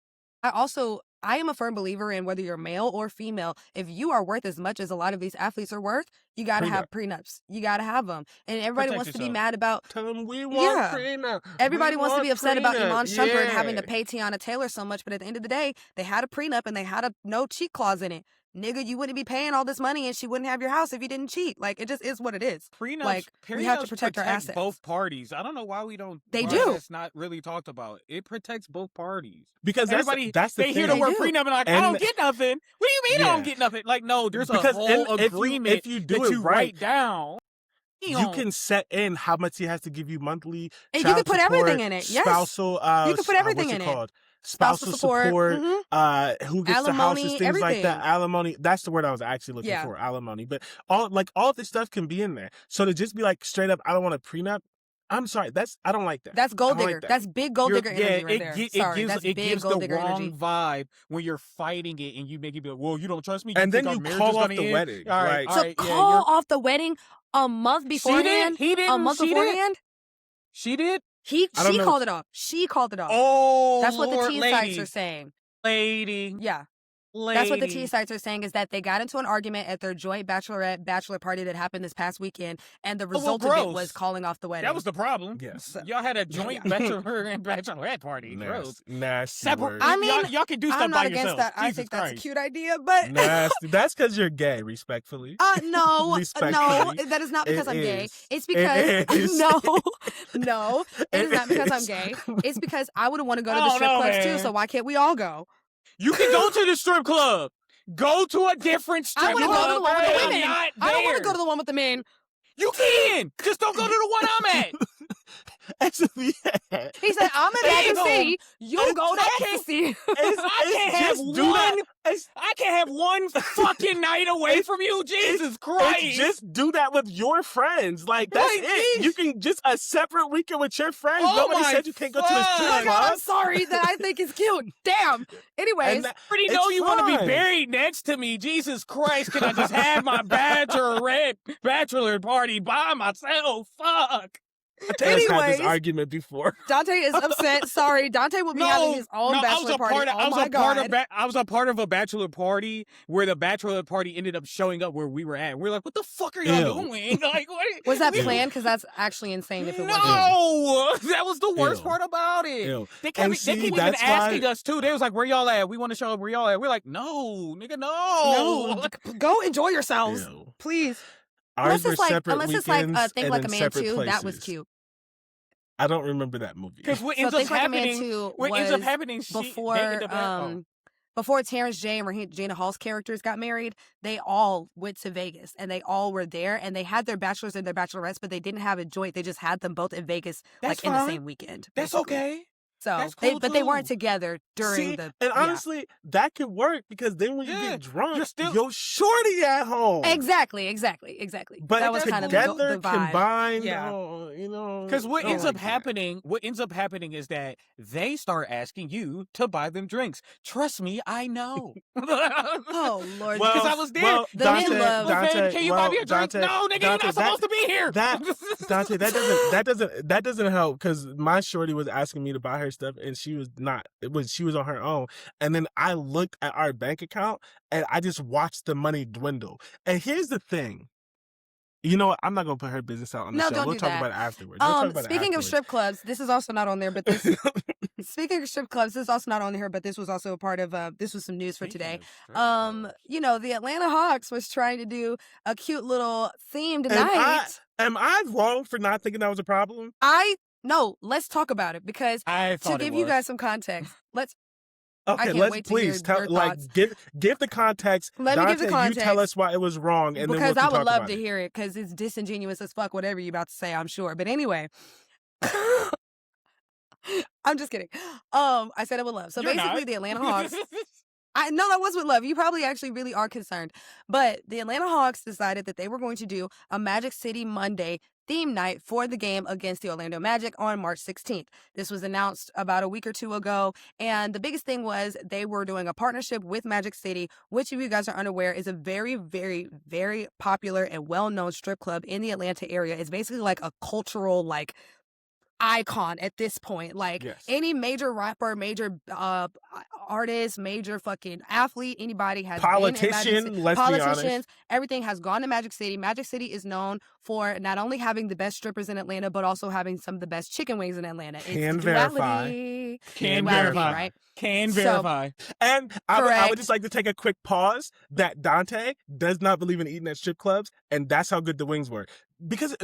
I am a firm believer in whether you're male or female, if you are worth as much as a lot of these athletes are worth, you got to have prenups. You got to have them. And everybody wants to be mad about... Tell them we want prenup. Everybody wants to be upset about Iman Shumpert having to pay Tiana Taylor so much, but at the end of the day, they had a prenup and they had a no cheat clause in it. Nigga, you wouldn't be paying all this money and she wouldn't have your house if you didn't cheat. It just is what it is. Prenups, we have to protect our assets. Both parties. I don't know why we don't. They do. It's not really talked about. It protects both parties. Because that's the thing. They hear the word prenup and I don't get nothing. What do you mean I don't get nothing? No, there's a whole agreement if you do that it you right, write down. You can set in how much he has to give you monthly. And you can put everything in it. Yes. Spousal. You can put everything in it. Spousal support, who gets alimony, the houses, things everything. like that. Alimony, that's the word I was actually looking for, alimony. But all of this stuff can be in there. So to just be straight up, I don't want a prenup, I'm sorry, I don't like that. That's gold digger. That's big gold digger energy right there. It gives the wrong vibe when you're fighting it and you make it be well, you don't trust me. And then you call off the wedding. Call off the wedding a month beforehand. He didn't. A month beforehand. She did. She called it off. She called it off. Oh, that's what Lord, the T sites are saying. Lady. Yeah. Lady. That's what the T sites are saying, is that they got into an argument at their joint bachelor party that happened this past weekend, and the result of it was calling off the wedding. That was the problem. Yes. Y'all had a joint bachelor and bachelorette party. Nasty. I mean, y'all can do stuff by yourself. I'm not against that. I think that's a cute idea, but nasty. That's because you're gay, respectfully. No, that is not because I'm gay. It's because no, it is not because I'm gay. It's because I would want to go to the strip clubs too. So why can't we all go? You can go to the strip club. Go to a different strip club. I want to go to the one with the women. I don't want to go to the one with the men. You can. Just don't go to the one I'm at. Actually, he said, I'm in ecstasy. You go to ecstasy. I can't have one fucking night away from you. Jesus Christ. Just do that with your friends. Like, that's it. You can just a separate weekend with your friends. Nobody said you can't go to a strip club. I'm sorry that I think it's cute. Damn. Anyways. I already know you want to be buried next to me. Jesus Christ. Can I just have my bachelor party by myself? Fuck. Anyways, had this argument before. Dante is upset. Sorry, Dante will be having his own bachelor party. I was a part of a bachelor party where the bachelor party ended up showing up where we were at. We're like, what the fuck are y'all doing? Like, what? Was that planned? Because that's actually insane. If it wasn't. No, that was the worst part about it. They kept even asking us too. They was like, where y'all at? We want to show up where y'all at. We're like, no, nigga, no. Go enjoy yourselves, please. Unless it's like Think Like a Man 2, that was cute. I don't remember that movie. Because what ends up happening before Terrence J and Regina Hall's characters got married, they all went to Vegas and they all were there and they had their bachelors and their bachelorettes, but they didn't have a joint. They just had them both in Vegas in the same weekend. That's okay. So, they weren't together during And honestly, that could work because then when you get drunk, you're shorty at home. Exactly. But that was kind of the vibe. Combined, because what ends up happening is that they start asking you to buy them drinks. Trust me, I know. Oh Lord, because I was there. Well, Dante, can you buy me a drink? No, nigga, you're not supposed to be here. Dante, that doesn't help because my shorty was asking me to buy her stuff and she was on her own, and then I looked at our bank account and I just watched the money dwindle. And here's the thing, you know what? I'm not gonna put her business out on the show. We'll talk about it afterwards. Speaking of strip clubs, this is also not on there, but this speaking of strip clubs, this is also not on here, but this was also a part of this was some news for today. The Atlanta Hawks was trying to do a cute little themed night. Am I wrong for not thinking that was a problem? No, let's talk about it because to give you guys some context, please tell. Give the context. Let me give the context. You tell us why it was wrong, and because then I would love to hear it because it's disingenuous as fuck. Whatever you're about to say, I'm sure. But anyway, I'm just kidding. I said I would love. So basically, the Atlanta Hawks. I know that was with love. You probably actually really are concerned. But the Atlanta Hawks decided that they were going to do a Magic City Monday theme night for the game against the Orlando Magic on March 16th. This was announced about a week or two ago. And the biggest thing was they were doing a partnership with Magic City, which, if you guys are unaware, is a very, very, very popular and well-known strip club in the Atlanta area. It's basically like a cultural, icon at this point. Any major rapper, major artist, major fucking athlete, anybody has politicians, everything has gone to Magic City. Magic City is known for not only having the best strippers in Atlanta, but also having some of the best chicken wings in Atlanta. Can verify. Right? Can verify. And I would just like to take a quick pause that Dante does not believe in eating at strip clubs, and that's how good the wings were. Because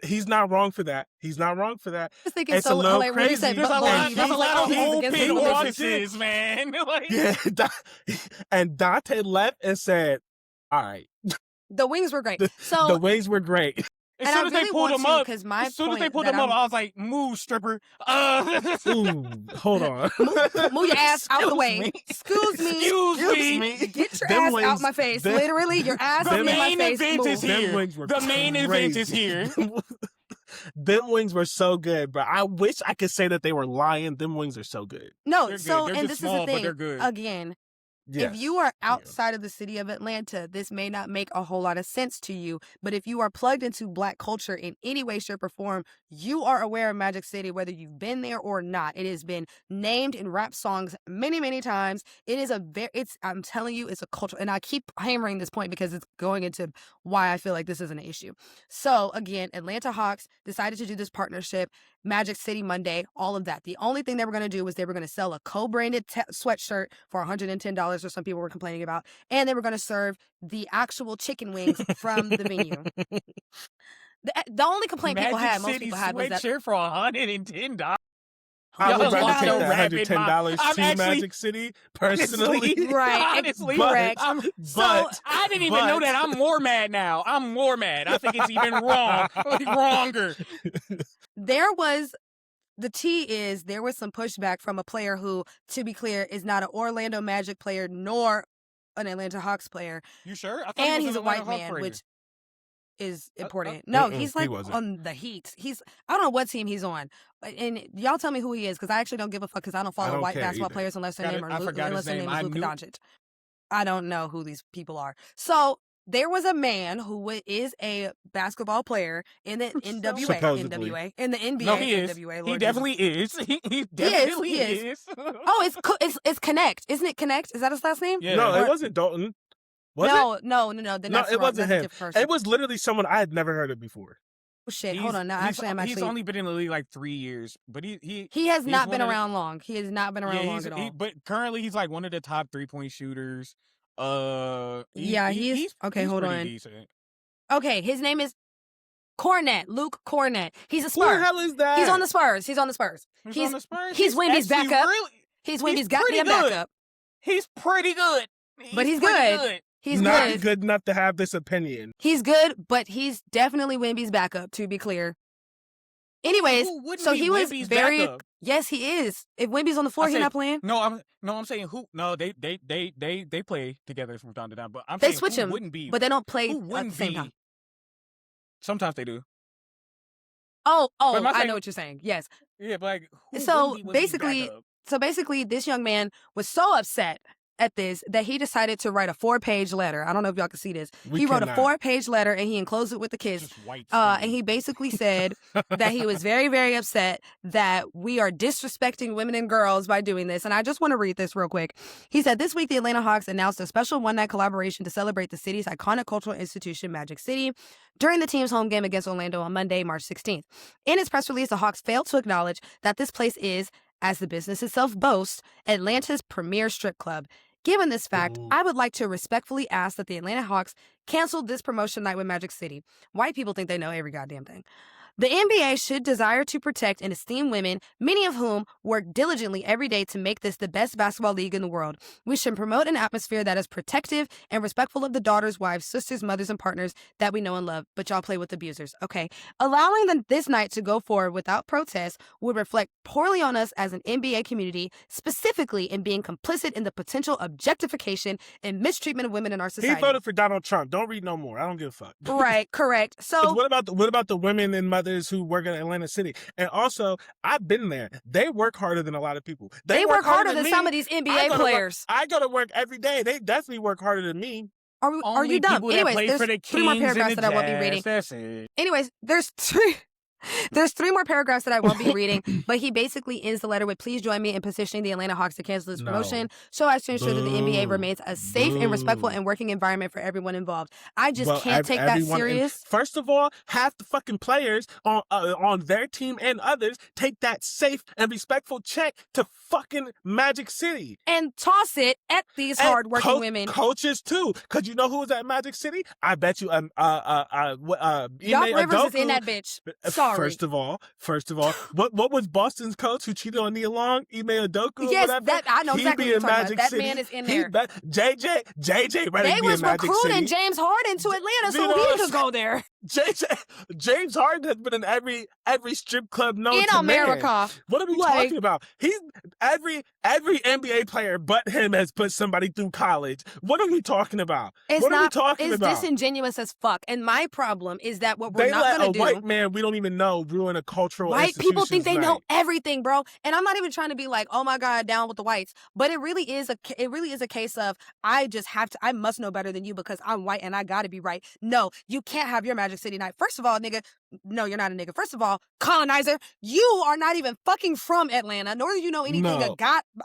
he's not wrong for that. He's not wrong for that. I was thinking it's a little crazy. There's a lot of open audiences, man. And Dante left and said, all right. The wings were great. The wings were great. As soon as they pulled them up, I was like, move, stripper. Ooh, hold on. Move your ass out the way. Excuse me. Get your ass out my face. Literally, your ass in my face. The main event is here. The main event is here. Them wings were so good, but I wish I could say that they were lying. Them wings are so good. No, they're so, good. and this small, is the thing. But they're good. Again, Yes. If you are outside of the city of Atlanta, this may not make a whole lot of sense to you. But if you are plugged into Black culture in any way, shape, or form, you are aware of Magic City, whether you've been there or not. It has been named in rap songs many, many times. It is I'm telling you, it's a culture. And I keep hammering this point because it's going into why I feel like this is an issue. So again, Atlanta Hawks decided to do this partnership, Magic City Monday, all of that. The only thing they were going to do was they were going to sell a co-branded sweatshirt for $110, or some people were complaining about, and they were going to serve the actual chicken wings from the venue. The only complaint most people had was that sweatshirt for $110. I would rather take that $110 to Magic City, personally. Right, honestly, correct. So I didn't even know that. I'm more mad now. I'm more mad. I think it's even wrong. Wronger. There was some pushback from a player who, to be clear, is not an Orlando Magic player nor an Atlanta Hawks player. You sure? I thought and he was he's a white man, which is important. No, he's like on the Heat. I don't know what team he's on. And y'all tell me who he is, because I actually don't give a fuck, because I don't follow white basketball players unless their name is Luka Doncic. I don't know who these people are. So there was a man who is a basketball player in the NWA, in the NBA. No, he is. NWA, he definitely is. He definitely is. Oh, it's Connect. Isn't it Connect? Is that his last name? Yeah. No, it wasn't Dalton. No. It wasn't him. It was literally someone I had never heard of before. Oh, shit, hold on. Now, he's only been in the league like 3 years, but he has not been around long. He has not been around long at all. But currently, he's like one of the top 3-point shooters. He's okay. Hold on. Decent. Okay, his name is Luke Cornett. He's a Spurs. Who the hell is that? He's on the Spurs. He's on the Spurs. He's Wemby's backup. He's Wemby's goddamn backup. He's pretty good. But he's good. He's not good enough to have this opinion. He's good, but he's definitely Wemby's backup, to be clear. Anyways, so he was very backup? Yes, he is. If Wemby's on the floor, he's not playing. No, I'm saying who? No, they play together from time to time. But they switch him, but they don't play at the same time. Sometimes they do. Oh, I know what you're saying. Yes. Yeah, but like, so basically, this young man was so upset at this that he decided to write a 4-page letter. I don't know if y'all can see this. He wrote a 4-page letter and he enclosed it with a kiss. And he basically said that he was very, very upset that we are disrespecting women and girls by doing this. And I just want to read this real quick. He said, this week the Atlanta Hawks announced a special one-night collaboration to celebrate the city's iconic cultural institution, Magic City, during the team's home game against Orlando on Monday, March 16th. In its press release, the Hawks failed to acknowledge that this place is, as the business itself boasts, Atlanta's premier strip club. Given this fact, I would like to respectfully ask that the Atlanta Hawks cancel this promotion night with Magic City. White people think they know every goddamn thing. The NBA should desire to protect and esteem women, many of whom work diligently every day to make this the best basketball league in the world. We should promote an atmosphere that is protective and respectful of the daughters, wives, sisters, mothers, and partners that we know and love, but y'all play with abusers. Okay. Allowing this night to go forward without protest would reflect poorly on us as an NBA community, specifically in being complicit in the potential objectification and mistreatment of women in our society. He voted for Donald Trump. Don't read no more. I don't give a fuck. Right, correct. So what about the women and mothers who work in Atlanta City? And also, I've been there. They work harder than a lot of people. They work harder than some of these NBA players. I go to work every day. They definitely work harder than me. Are you dumb? Anyways, there's 3 more paragraphs that I won't be reading. Anyways, there's 3 more paragraphs that I won't be reading, but he basically ends the letter with, please join me in petitioning the Atlanta Hawks to cancel this promotion so as to ensure that the NBA remains a safe and respectful and working environment for everyone involved. I just can't take that serious. First of all, half the fucking players on their team and others take that safe and respectful check to fucking Magic City. And toss it at these hardworking women. Coaches too. Because you know who was at Magic City? I bet you Doc Rivers is in that bitch. Sorry. First of all, what was Boston's coach who cheated on Nia Long? Ime Udoka? Yes, I know exactly what you're talking about. That man is in there. JJ They was recruiting James Harden to Atlanta so he could go there. James Harden has been in every strip club known in to America. man. What are we talking about? He's every NBA player but him has put somebody through college. What are we talking about? What are we talking about? It's disingenuous as fuck. And my problem is that what we're they not let going to a do. white man we don't even know ruin a cultural White people think they night. know everything, bro. And I'm not even trying to be like, oh my God, down with the whites. But it really is a case of I must know better than you because I'm white and I gotta be right. No, you can't have your Magic City night. First of all, nigga, no, you're not a nigga. First of all, colonizer, you are not even fucking from Atlanta, nor do you know anything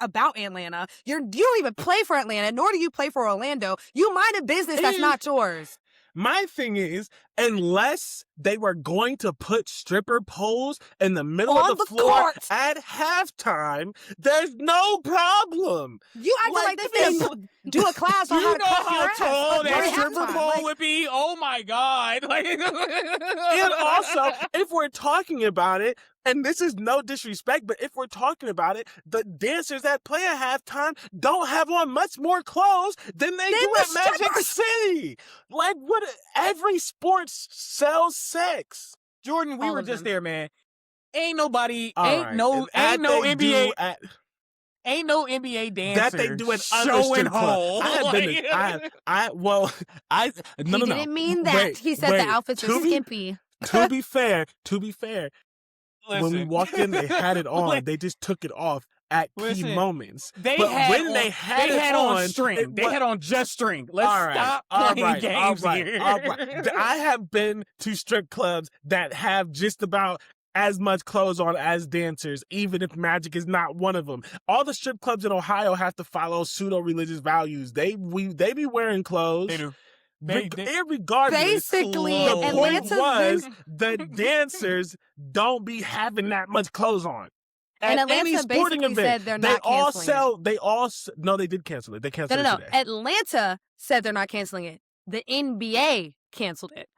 about Atlanta. You don't even play for Atlanta, nor do you play for Orlando. You mind a business that's not yours. My thing is, unless they were going to put stripper poles in the middle of the floor court at halftime, there's no problem. You act like they finna do a class on how to cut your ass. You know how tall that stripper pole like, would be? Oh my God. Like, and also, if we're talking about it, and this is no disrespect, but if we're talking about it, the dancers that play at halftime don't have on much more clothes than they do at Magic City. Like, what? Every sport sells sex. Jordan, we were just there, man. Ain't no NBA dancer that they do at showing hole. He didn't mean that. He said the outfits are skimpy. To be fair, listen, when we walked in, they had it on. They just took it off at key moments. They had on string. They had on just string. Let's stop playing games here. All right. I have been to strip clubs that have just about as much clothes on as dancers, even if Magic is not one of them. All the strip clubs in Ohio have to follow pseudo-religious values. They be wearing clothes. They do. Regardless, basically, the point was the dancers don't be having that much clothes on. And Atlanta basically said they're not canceling it. No, they did cancel it. They canceled it today. Atlanta said they're not canceling it. The NBA canceled it.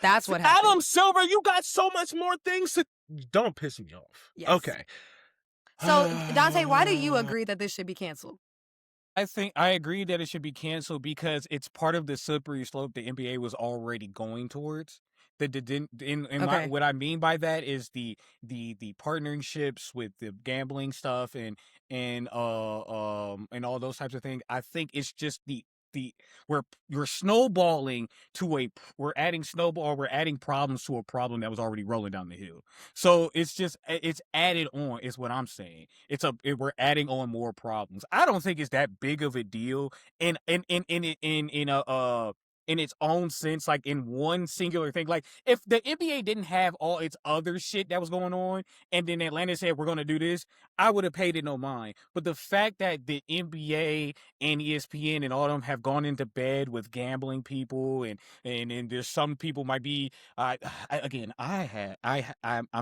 That's what happened. Adam Silver, you got so much more things to... Don't piss me off. Yes. Okay. So, Dante, why do you agree that this should be canceled? I agree that it should be canceled because it's part of the slippery slope the NBA was already going towards. What I mean by that is the partnerships with the gambling stuff and all those types of things. I think it's just we're snowballing we're adding problems to a problem that was already rolling down the hill. So it's added on is what I'm saying. We're adding on more problems. I don't think it's that big of a deal in its own sense, like in one singular thing. Like if the NBA didn't have all its other shit that was going on and then Atlanta said we're going to do this, I would have paid it no mind. But the fact that the NBA and ESPN and all of them have gone into bed with gambling people and there's some people might be I'm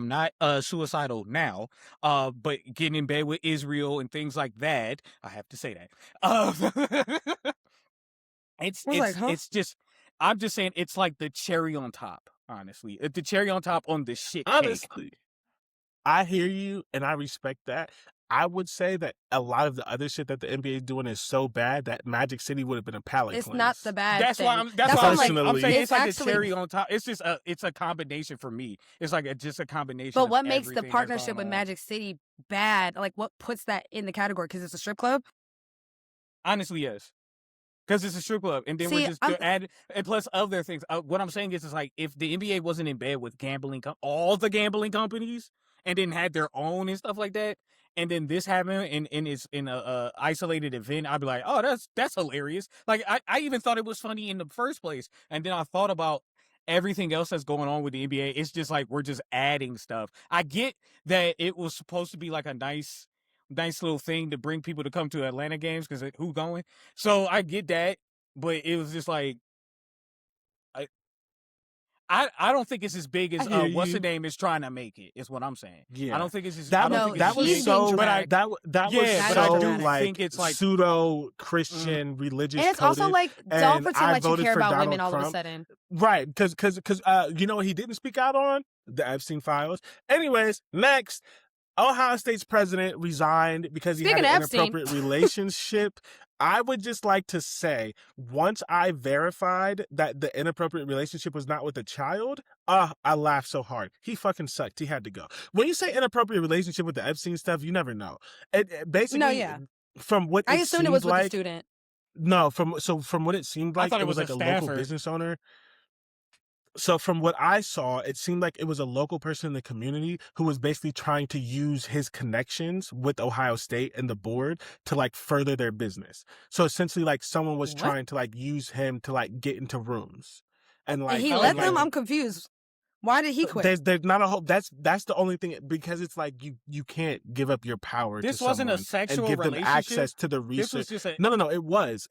not suicidal now, but getting in bed with Israel and things like that, I have to say that. It's just, I'm just saying it's like the cherry on top, honestly. The cherry on top on the shit cake. Honestly, I hear you and I respect that. I would say that a lot of the other shit that the NBA is doing is so bad that Magic City would have been a palate cleanse. It's not the bad That's thing. why I'm saying it's like the cherry on top. It's just it's a combination for me. It's like just a combination. But what makes the partnership with Magic City bad? Like what puts that in the category? Because it's a strip club? Honestly, yes. Because it's a strip club, and then we're just add and plus other things. What I'm saying is like if the NBA wasn't in bed with all the gambling companies, and then had their own and stuff like that, and then this happened and it's in a isolated event, I'd be like, oh, that's hilarious. Like I even thought it was funny in the first place, and then I thought about everything else that's going on with the NBA. It's just like we're just adding stuff. I get that it was supposed to be like a nice little thing to bring people to come to Atlanta games because who's going? So I get that, but it was just like I don't think it's as big as what's the name is trying to make it. Is what I'm saying. Yeah, I don't think it's as that was so think it's like pseudo Christian religious. And it's also like don't pretend like you care about women all Trump. Of a sudden. Right, because you know what he didn't speak out on? The Epstein files. Anyways, next. Ohio State's president resigned because he had Speaking an of Epstein. inappropriate relationship. I would just like to say, once I verified that the inappropriate relationship was not with a child, I laughed so hard. He fucking sucked. He had to go. When you say inappropriate relationship with the Epstein stuff, you never know. It basically, No, yeah. from what I it assumed seemed it was with like, the student. no, from what it seemed I like, thought it was like a local staffer. business owner. So from what I saw, it seemed like it was a local person in the community who was basically trying to use his connections with Ohio State and the board to like further their business. So essentially like someone was What? trying to like use him to like get into rooms. And like he let them? I'm confused. Why did he quit? There's not a whole. That's the only thing, because it's like you can't give up your power. This to wasn't a someone sexual and give them relationship? access to the This was research. just a... No, it was.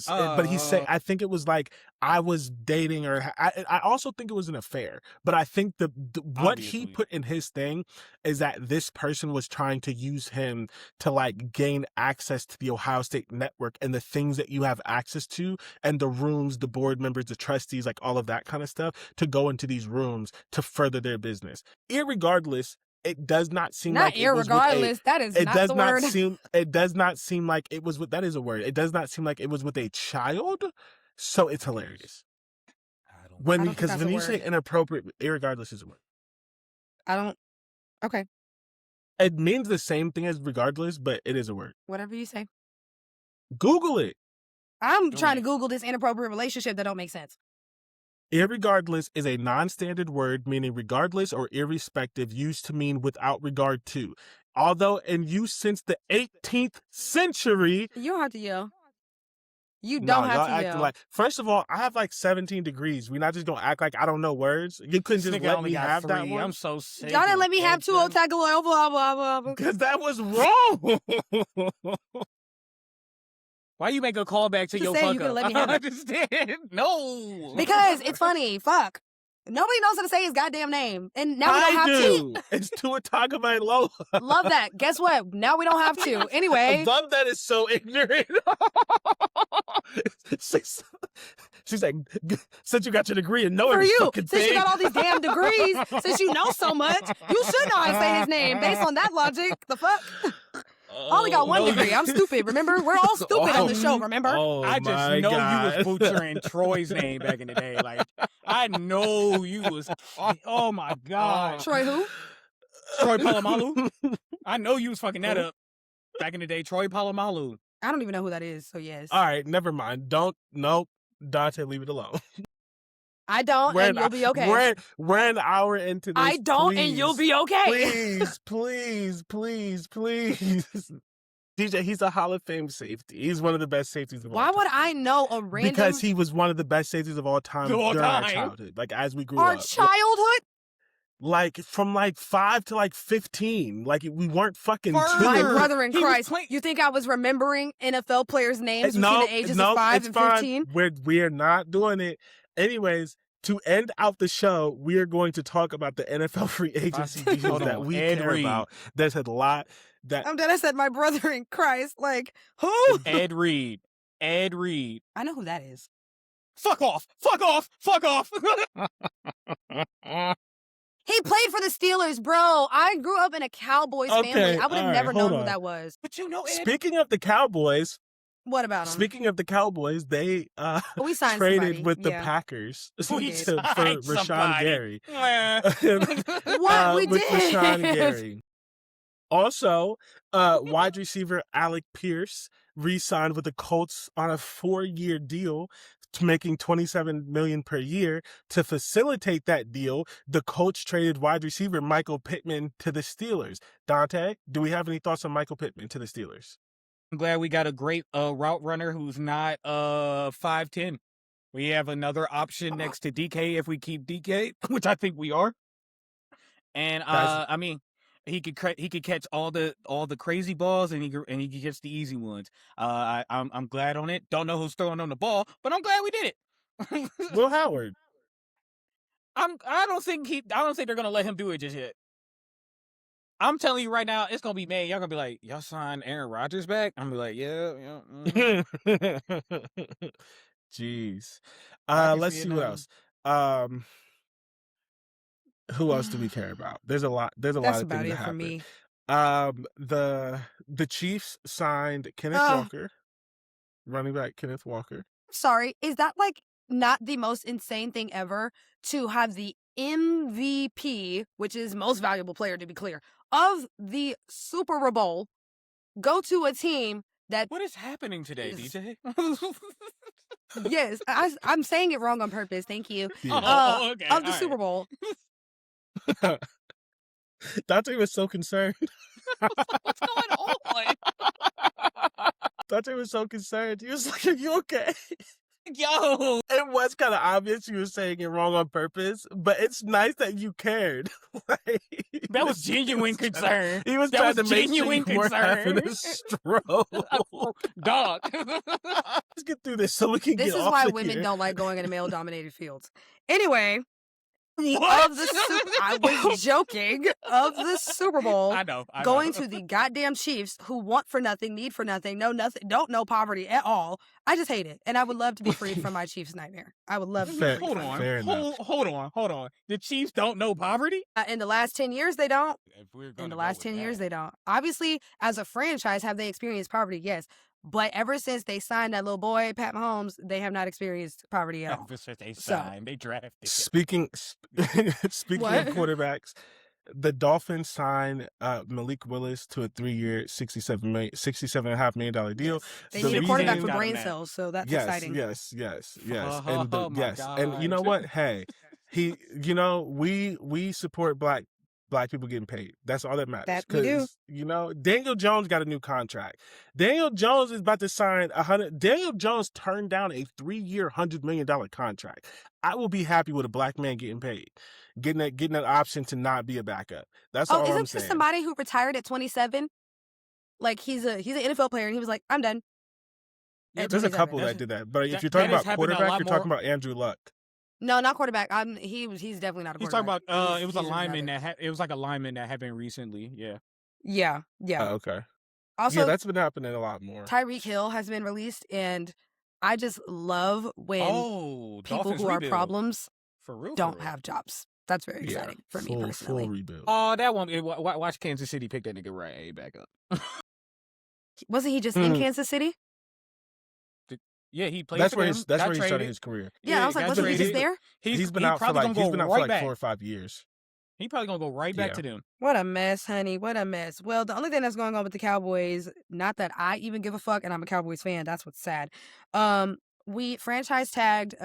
But he said, I think it was like I was dating, or I also think it was an affair. But I think what he Obviously. put in his thing is that this person was trying to use him to like gain access to the Ohio State network and the things that you have access to, and the rooms, the board members, the trustees, like all of that kind of stuff, to go into these rooms to further their business. Irregardless, it does not seem Not like irregardless. That is it not does the not word. seem it does not seem like it was with that is a word. It does not seem like it was with a child. So it's hilarious. Because when you say inappropriate, irregardless is a word. I don't. Okay. It means the same thing as regardless, but it is a word. Whatever you say. Google it. I'm trying to Google this inappropriate relationship that don't make sense. Irregardless is a non-standard word meaning regardless or irrespective, used to mean without regard to. Although in use since the 18th century. You don't have to yell. You don't have to yell. First of all, I have like 17 degrees. We're not just going to act like I don't know words. You couldn't just let me have 3. That one. I'm so sick. Y'all didn't let me have 2 Tagovailoa, blah, blah, blah, blah. Because that was wrong. Why you make a callback to your fuck you up? let me I have don't it. understand. No. Because it's funny. Fuck. Nobody knows how to say his goddamn name. And now we don't have to. It's Tua Tagovailoa. Love that. Guess what? Now we don't have to. Anyway. I love that it's so ignorant. She's like, since you got your degree and know for every you, fucking since thing. you got all these damn degrees, since you know so much, you should know how to say his name based on that logic. The fuck? I only got 1 degree. I'm stupid, remember? We're all stupid on the show, remember? I just know you was butchering Troy's name back in the day. Like, I know you was... Oh, my God. Troy who? Troy Polamalu. I know you was fucking that up back in the day. Troy Polamalu. I don't even know who that is, so yes. All right, never mind. Nope. Dante, leave it alone. I don't, and you'll be okay. We're an hour into this. I don't, and you'll be okay. Please. DJ, he's a Hall of Fame safety. He's one of the best safeties of all time. Why would I know a random... Because he was one of the best safeties of all time during our childhood. Like, as we grew up. Our childhood? Like, from like 5 to like 15. Like, we weren't fucking two. My brother in Christ. You think I was remembering NFL players' names between the ages of 5 and 15? We're not doing it. Anyways, to end out the show, we are going to talk about the NFL free agency deals that we care about. There's a lot that... I'm dead. I said my brother in Christ. Like, who? Ed Reed. I know who that is. Fuck off. He played for the Steelers, bro. I grew up in a Cowboys family. I would have never known who that was. But you know, Ed... Speaking of the Cowboys... What about them? Speaking of the Cowboys, they we signed traded with the Packers for Rashawn Gary. What? We with did. Rashawn Gary. Also, wide receiver Alec Pierce re-signed with the Colts on a 4-year deal, making $27 million per year. To facilitate that deal, the Colts traded wide receiver Michael Pittman to the Steelers. Dante, do we have any thoughts on Michael Pittman to the Steelers? I'm glad we got a great route runner who's not 5'10". We have another option next to DK if we keep DK, which I think we are. And I mean, he could catch all the crazy balls, and he could catch the easy ones. I'm glad on it. Don't know who's throwing on the ball, but I'm glad we did it. Will Howard. I don't think they're gonna let him do it just yet. I'm telling you right now, it's gonna be May. Y'all gonna be like, y'all signed Aaron Rodgers back? I'm gonna be like, yeah. Jeez. Let's see what else. Who else do we care about? There's a lot. There's a lot of things that happen. The Chiefs signed Kenneth Walker, running back Kenneth Walker. Sorry, is that like not the most insane thing ever to have the MVP, which is most valuable player to be clear, of the Super Bowl go to a team that... What is happening today, DJ? Yes, I'm saying it wrong on purpose. Thank you. Yeah. Okay. Of the Super Bowl. Dante was so concerned. What's going on? Dante was so concerned. He was like, "Are you okay?" Yo, it was kind of obvious you were saying it wrong on purpose, but it's nice that you cared. Like, that was genuine concern. He was trying to make sure you weren't having a stroke. Dog. Let's get through this so we can get off. This is why of women here. don't like going into male-dominated fields. Anyway, What? I was joking. Of the Super Bowl, I know. Going to the goddamn Chiefs, who want for nothing, need for nothing, know nothing, don't know poverty at all. I just hate it, and I would love to be freed from my Chiefs nightmare. I would love to be freed Hold from on. it. Hold on. The Chiefs don't know poverty? In the last 10 years, they don't. In the last 10 years, they don't. Obviously, as a franchise, have they experienced poverty? Yes. But ever since they signed that little boy, Pat Mahomes, they have not experienced poverty at all. Ever since they signed, they drafted. Speaking of quarterbacks, the Dolphins signed Malik Willis to a 3-year, $67.5 million deal. They need a quarterback for brain cells, so that's exciting. Yes. Oh, And you know what? Hey, we support black people getting paid. That's all that matters. That we do. Daniel Jones got a new contract. Daniel Jones is about to sign Daniel Jones turned down a 3-year, $100 million contract. I will be happy with a black man getting paid, getting that option to not be a backup. That's all I'm saying. Isn't there somebody who retired at 27? Like he's an NFL player, and he was like, "I'm done." Yeah, there's a couple that did that. But if you're talking about quarterback, you're talking about Andrew Luck. No, not quarterback. He's definitely not a quarterback. He's talking about it was a lineman it was like a lineman that happened recently. Yeah. Yeah. Okay. Also, yeah, that's been happening a lot more. Tyreek Hill has been released, and I just love when people who are problems don't have jobs. That's very exciting for me personally. Full rebuild. Oh, that one. Watch Kansas City pick that nigga right back up. Wasn't he just in Kansas City? Yeah, he played. That's where he started his career. Yeah, I was like, wasn't he just there? He's been out for like 4 or 5 years. He probably gonna go right back to them. What a mess, honey. What a mess. Well, the only thing that's going on with the Cowboys, not that I even give a fuck, and I'm a Cowboys fan. That's what's sad. We franchise tagged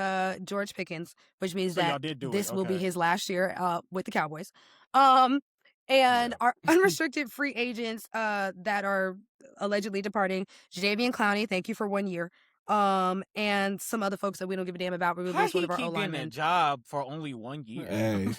George Pickens, which means that this will be his last year with the Cowboys. And our unrestricted free agents that are allegedly departing, Jadeveon Clowney, thank you for 1 year. And some other folks that we don't give a damn about. We released one of our O-linemen. A job for only 1 year.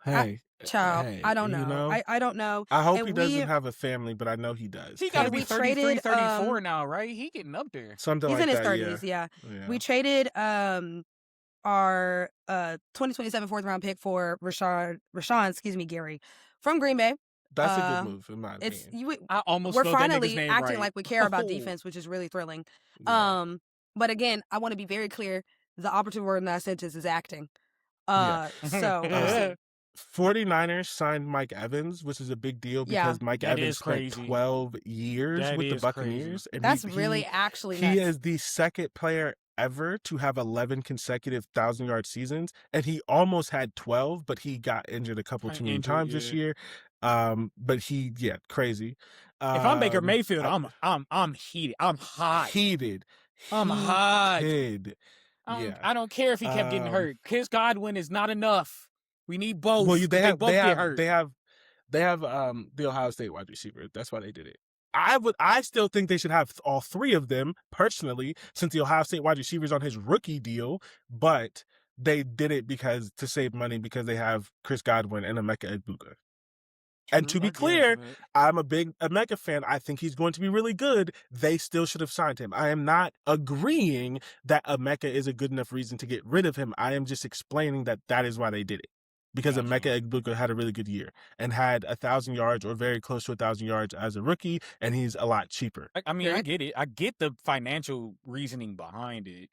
Hey, I don't know. I don't know. I hope he doesn't have a family, but I know he does. He got to be 33, 34 now, right? He getting up there. Something He's like in that. his 30s. Yeah. We traded our 2027 4th round pick for Rashawn, Gary from Green Bay. That's a good move, in my opinion. We're finally acting like we care about defense, which is really thrilling. Yeah. But again, I want to be very clear. The operative word in that sentence is acting. So 49ers signed Mike Evans, which is a big deal because Mike Evans spent 12 years with the Buccaneers. And that's really actually he is the second player ever to have 11 consecutive 1,000-yard seasons, and he almost had 12, but he got injured a couple too many times this year. But crazy. If I'm Baker Mayfield, I'm heated. I'm hot. Heated. I'm hot. I don't care if he kept getting hurt. Chris Godwin is not enough. We need both. Well, they have hurt. They have the Ohio State wide receiver. That's why they did it. I still think they should have all three of them personally, since the Ohio State wide receiver is on his rookie deal. But they did it to save money because they have Chris Godwin and Emeka Egbuka. And to be clear, I'm a big Emeka fan. I think he's going to be really good. They still should have signed him. I am not agreeing that Emeka is a good enough reason to get rid of him. I am just explaining that is why they did it. Because Emeka Egbuka had a really good year and had 1,000 yards or very close to 1,000 yards as a rookie, and he's a lot cheaper. I mean, I get it. I get the financial reasoning behind it.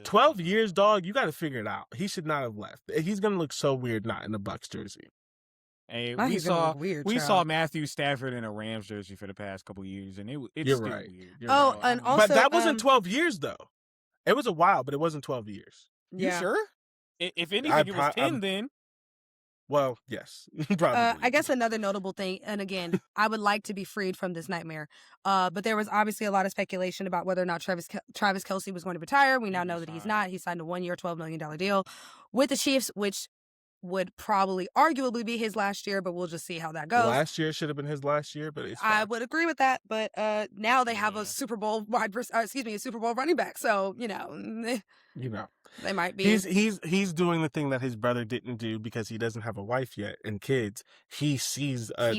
12 years, dog, you got to figure it out. He should not have left. He's going to look so weird not in the Bucs jersey. Hey, Matthew's gonna look weird. We saw Matthew Stafford in a Rams jersey for the past couple years, and it's You're still right. weird. Oh, and also, but that wasn't 12 years though. It was a while, but it wasn't 12 years. You sure? If anything, it was 10 then. Well, yes, probably. I guess another notable thing, and again, I would like to be freed from this nightmare. But there was obviously a lot of speculation about whether or not Travis Kelce was going to retire. We now know that he's not. He signed a 1-year, $12 million deal with the Chiefs, which would probably arguably be his last year, but we'll just see how that goes. Last year should have been his last year, but I would agree with that. But now they have a Super Bowl a Super Bowl running back, so they might be. He's doing the thing that his brother didn't do because he doesn't have a wife yet and kids. He sees a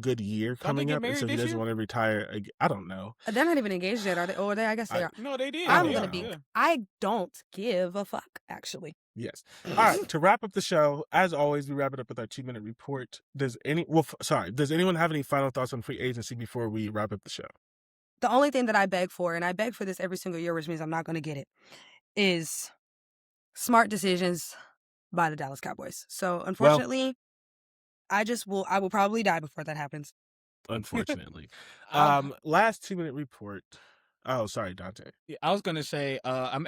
good year coming up, and so he doesn't want to retire. I don't know. They're not even engaged yet, are they? Or I guess they are. No, they did. I don't give a fuck, actually. Yes. All right. To wrap up the show, as always, we wrap it up with our 2-minute report. Does anyone have any final thoughts on free agency before we wrap up the show? The only thing that I beg for, and I beg for this every single year, which means I'm not going to get it, is smart decisions by the Dallas Cowboys. So, unfortunately, I will probably die before that happens. Unfortunately. Last 2-minute report. Oh, sorry, Dante. Yeah, I was going to say, I'm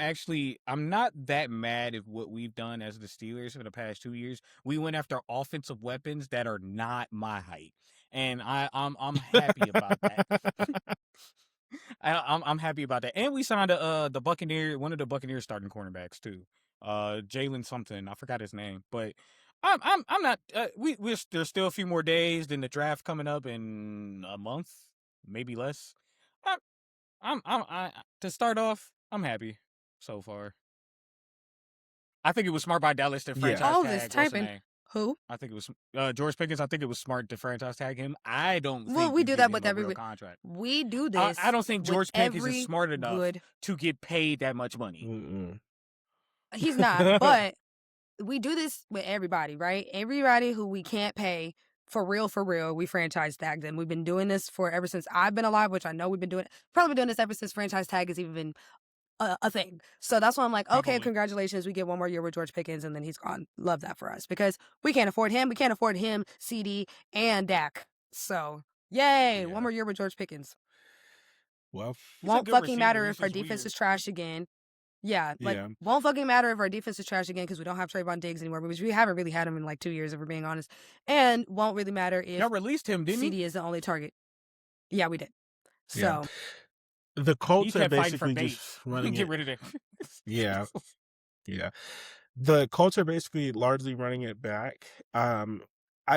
not that mad at what we've done as the Steelers for the past 2 years. We went after offensive weapons that are not my height. And I'm happy about that. I'm happy about that. And we signed one of the Buccaneers starting cornerbacks too. Jalen something. I forgot his name. But I'm not there's still a few more days than the draft coming up in a month, maybe less. To start off, I'm happy so far. I think it was smart by Dallas to franchise tag. All this typing. Who? I think it was George Pickens. I think it was smart to franchise tag him. I don't think we do that with every contract. We do this. I don't think George Pickens is smart enough to get paid that much money. Mm-mm. He's not, but we do this with everybody, right? Everybody who we can't pay for real, we franchise tag them. We've been doing this ever since I've been alive, which I know we've been doing. Probably been doing this ever since franchise tag has even been a thing. So that's why I'm like, okay, congratulations. We get one more year with George Pickens and then he's gone. Love that for us because we can't afford him. We can't afford him, CD, and Dak. So yay, one more year with George Pickens. Well, won't fucking matter if our defense is trash again. Won't fucking matter if our defense is trash again because we don't have Trayvon Diggs anymore, which we haven't really had him in like 2 years, if we're being honest. And won't really matter if y'all released him, didn't CD is the only target. Yeah, we did. So the Colts are basically just running get rid of it. Yeah. The Colts are basically largely running it back.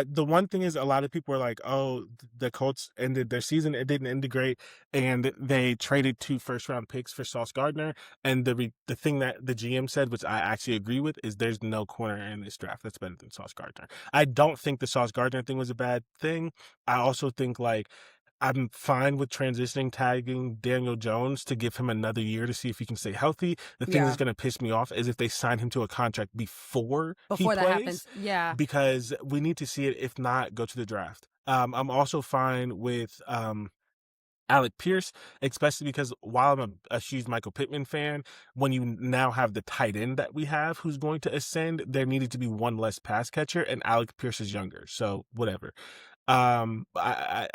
The one thing is a lot of people are like, oh, the Colts ended their season. It didn't integrate. And they traded 2 first-round picks for Sauce Gardner. And the thing that the GM said, which I actually agree with, is there's no corner in this draft that's better than Sauce Gardner. I don't think the Sauce Gardner thing was a bad thing. I also think, I'm fine with tagging Daniel Jones to give him another year to see if he can stay healthy. The thing that's going to piss me off is if they sign him to a contract before he plays. Happens. Yeah. Because we need to see it. If not, go to the draft. I'm also fine with Alec Pierce, especially because while I'm a huge Michael Pittman fan, when you now have the tight end that we have who's going to ascend, there needed to be one less pass catcher, and Alec Pierce is younger. So whatever. I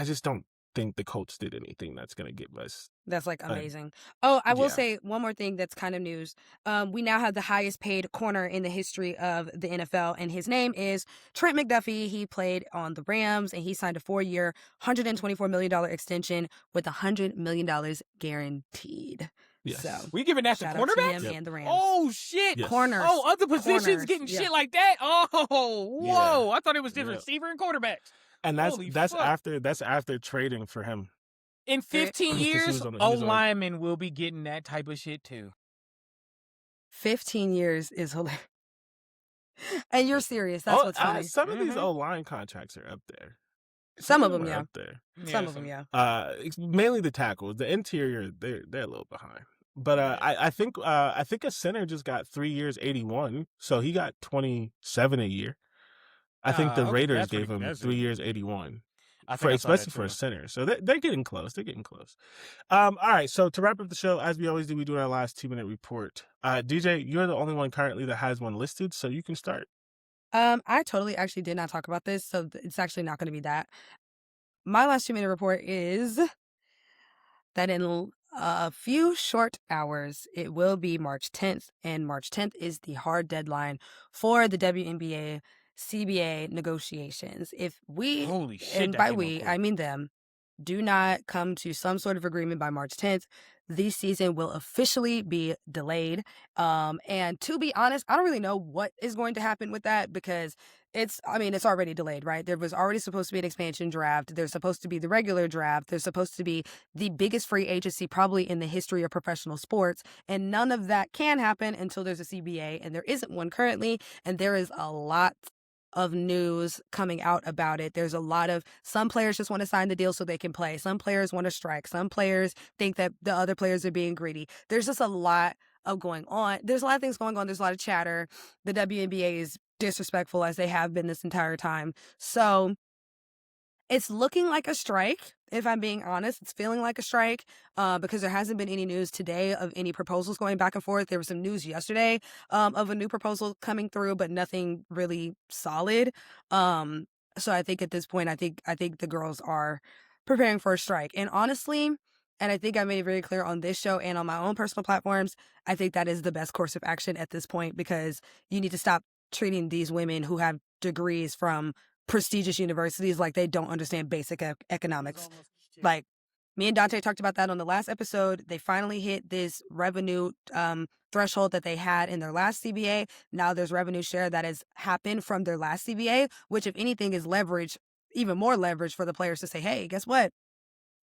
just don't think the Colts did anything that's going to give us. That's amazing. I will say one more thing that's kind of news. We now have the highest paid corner in the history of the NFL, and his name is Trent McDuffie. He played on the Rams, and he signed a 4-year, $124 million extension with $100 million guaranteed. Yes. So we giving that to cornerbacks and the Rams. Oh shit! Yes. Corners. Oh, other positions getting shit like that. Oh, whoa! I thought it was just receiver and quarterbacks. And that's after trading for him. In 15 years, linemen will be getting that type of shit too. 15 years is hilarious. And you're serious. That's what's funny. Some of these O-line contracts are up there. Some of them, yeah. Up there. Some of them, yeah. Mainly the tackles. The interior, they're a little behind. But I think a center just got 3 years, 81. So he got 27 a year. I think the Raiders gave him 3 years, 81. Especially for a center. So they're getting close. All right. So to wrap up the show, as we always do, we do our last 2-minute report. DJ, you're the only one currently that has one listed, so you can start. I totally actually did not talk about this, so it's actually not going to be that. My last 2-minute report is that in a few short hours, it will be March 10th, and March 10th is the hard deadline for the WNBA CBA negotiations. If we, Holy shit, and that by came up we, quick. I mean them, do not come to some sort of agreement by March 10th, the season will officially be delayed. And to be honest, I don't really know what is going to happen with that because it's already delayed, right? There was already supposed to be an expansion draft. There's supposed to be the regular draft. There's supposed to be the biggest free agency probably in the history of professional sports. And none of that can happen until there's a CBA, and there isn't one currently. And there is a lot of news coming out about it. There's a lot of, some players just want to sign the deal so they can play. Some players want to strike. Some players think that the other players are being greedy. There's just a lot of going on. There's a lot of things going on. There's a lot of chatter. The WNBA is disrespectful as they have been this entire time. So it's looking like a strike, if I'm being honest. It's feeling like a strike because there hasn't been any news today of any proposals going back and forth. There was some news yesterday of a new proposal coming through, but nothing really solid. So I think at this point, I think the girls are preparing for a strike. And honestly, and I think I made it very clear on this show and on my own personal platforms, I think that is the best course of action at this point because you need to stop treating these women who have degrees from prestigious universities like they don't understand basic economics. Like, me and Dante talked about that on the last episode. They finally hit this revenue threshold that they had in their last CBA. Now there's revenue share that has happened from their last CBA, which, if anything, is leverage, even more leverage for the players to say, hey, guess what?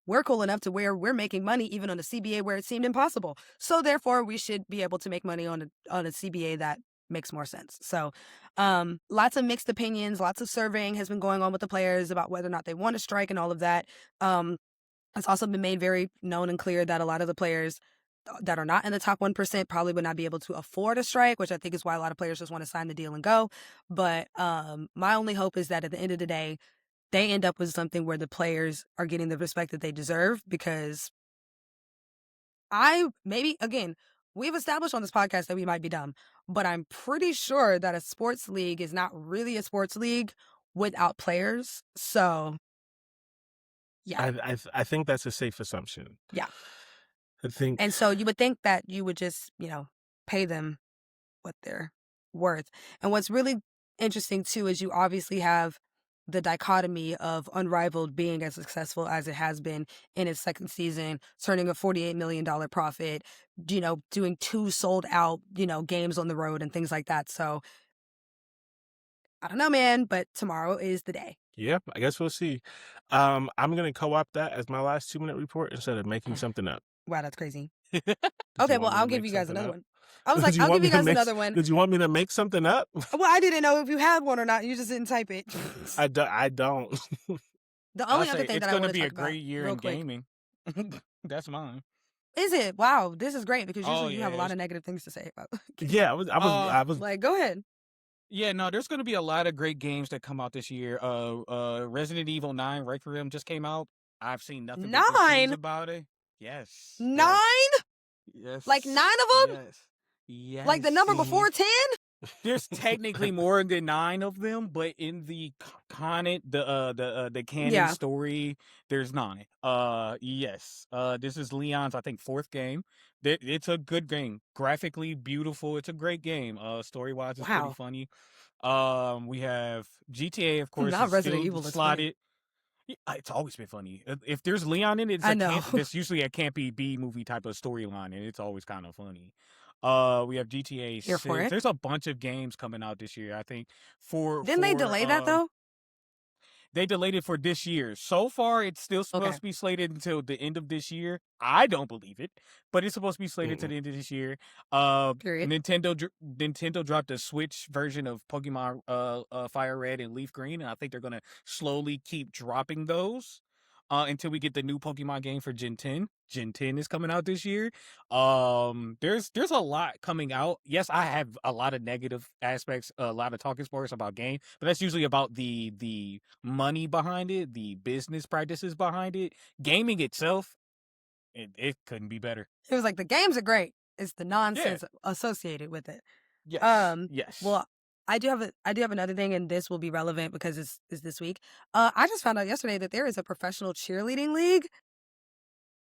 We're cool enough to where we're making money even on a CBA where it seemed impossible. So therefore, we should be able to make money on a CBA that makes more sense. So lots of mixed opinions, lots of surveying has been going on with the players about whether or not they want to strike and all of that. It's also been made very known and clear that a lot of the players that are not in the top 1% probably would not be able to afford a strike, which I think is why a lot of players just want to sign the deal and go. But my only hope is that at the end of the day, they end up with something where the players are getting the respect that they deserve, because we've established on this podcast that we might be dumb, but I'm pretty sure that a sports league is not really a sports league without players. So, yeah. I think that's a safe assumption. Yeah. I think. And so you would think that you would just, pay them what they're worth. And what's really interesting too is you obviously have the dichotomy of Unrivaled being as successful as it has been in its second season, turning a $48 million profit, doing 2 sold out, games on the road and things like that. So I don't know, man, but tomorrow is the day. Yeah, I guess we'll see. I'm going to co-opt that as my last 2-minute report instead of making something up. Wow, that's crazy. Okay, well, I'll give you guys another one. I was like, I'll give you guys another one. Did you want me to make something up? Well, I didn't know if you had one or not. You just didn't type it. I don't. The only other thing that I want to talk about, it's going to be a great year in gaming. That's mine. Is it? Wow, this is great because usually you have a lot of negative things to say about. Yeah, I was like, go ahead. Yeah, no, there's going to be a lot of great games that come out this year. Resident Evil 9 Requiem just came out. I've seen nothing but good things about it. Yes. 9? Yes. Like 9 of them? Yes. Yes. Like the number before 10? There's technically more than 9 of them, but in the canon story, there's 9. Yes. This is Leon's, I think, 4th game. It's a good game. Graphically beautiful. It's a great game. Story-wise, it's pretty funny. We have GTA, of course. Not Resident Evil. Slotted. It's always been funny. If there's Leon in it, it's usually a campy B movie type of storyline, and it's always kind of funny. We have GTA 6. There's a bunch of games coming out this year, I think. Didn't they delay that, though? They delayed it for this year. So far, it's still supposed to be slated until the end of this year. I don't believe it, but it's supposed to be slated to the end of this year. Nintendo dropped a Switch version of Pokemon Fire Red and Leaf Green, and I think they're going to slowly keep dropping those until we get the new Pokemon game for Gen 10. Gen 10 is coming out this year. There's a lot coming out. Yes, I have a lot of negative aspects, a lot of talking sports about game, but that's usually about the money behind it, the business practices behind it. Gaming itself, it couldn't be better. It was like, the games are great. It's the nonsense associated with it. Yes. Yes. Well, I do have another thing, and this will be relevant because it's this week. I just found out yesterday that there is a professional cheerleading league.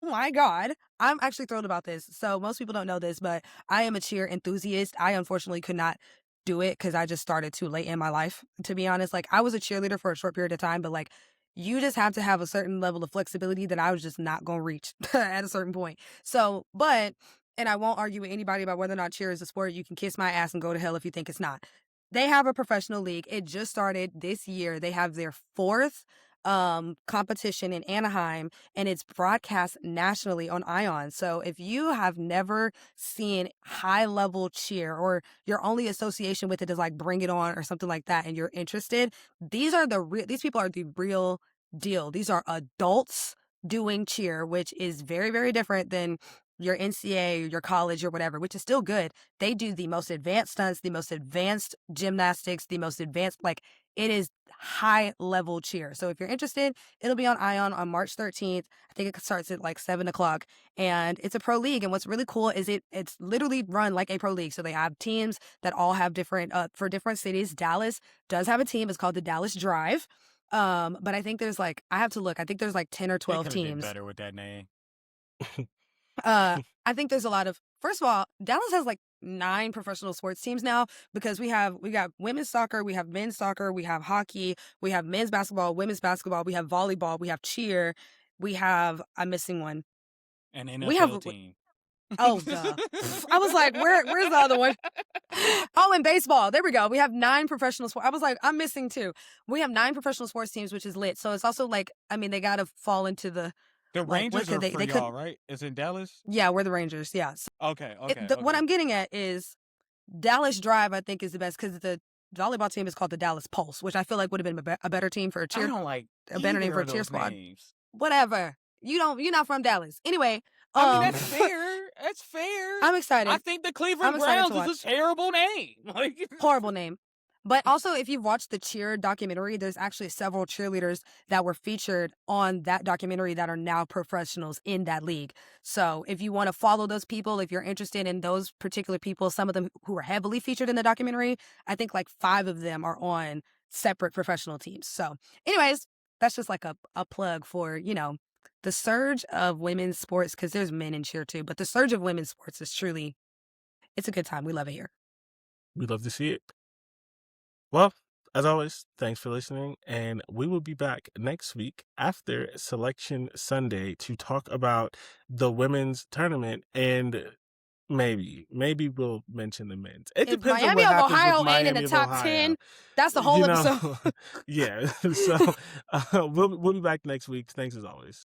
Oh my God. I'm actually thrilled about this. So most people don't know this, but I am a cheer enthusiast. I unfortunately could not do it because I just started too late in my life, to be honest. Like I was a cheerleader for a short period of time, but like you just have to have a certain level of flexibility that I was just not going to reach at a certain point. So, and I won't argue with anybody about whether or not cheer is a sport. You can kiss my ass and go to hell if you think it's not. They have a professional league. It just started this year. They have their fourth competition in Anaheim, and it's broadcast nationally on Ion. So if you have never seen high level cheer, or your only association with it is like Bring It On or something like that, and you're interested, these people are the real deal. These are adults doing cheer, which is very, very different than your NCAA, your college, or whatever, which is still good. They do the most advanced stunts, the most advanced gymnastics, the most advanced, like, it is high level cheer. So if you're interested, it'll be on Ion on March 13th. I think it starts at like 7:00, and it's a pro league. And what's really cool is it's literally run like a pro league. So they have teams that all have different, for different cities. Dallas does have a team. It's called the Dallas Drive. But I think there's like, I have to look. I think there's like 10 or 12 teams. Better with that name. I think there's a lot of, first of all, Dallas has like 9 professional sports teams now, because we got women's soccer, we have men's soccer, we have hockey, we have men's basketball, women's basketball, we have volleyball, we have cheer, we have, I'm missing one. An NFL team. Oh, duh. I was like, where's the other one? Oh, and baseball. There we go. We have 9 professional sports. I was like, I'm missing 2. We have 9 professional sports teams, which is lit. So it's also like, I mean, they got to fall into the Rangers are for y'all, right? It's in Dallas? Yeah, we're the Rangers, yeah. So okay. What I'm getting at is Dallas Drive, I think, is the best, because the volleyball team is called the Dallas Pulse, which I feel like would have been a better team for a cheer. I don't like a better name for a cheer squad. Names. Whatever. You're not from Dallas. Anyway. I mean, that's fair. That's fair. I'm excited. I think the Cleveland Browns is a terrible name. Horrible name. But also, if you've watched the cheer documentary, there's actually several cheerleaders that were featured on that documentary that are now professionals in that league. So if you want to follow those people, if you're interested in those particular people, some of them who are heavily featured in the documentary, I think like 5 of them are on separate professional teams. So anyways, that's just like a plug for, the surge of women's sports, because there's men in cheer too, but the surge of women's sports is truly, it's a good time. We love it here. We love to see it. Well, as always, thanks for listening, and we will be back next week after Selection Sunday to talk about the women's tournament, and maybe we'll mention the men's. It depends on what happens Ohio with Miami ain't in the top 10. That's the whole episode. Yeah, so we'll be back next week. Thanks as always.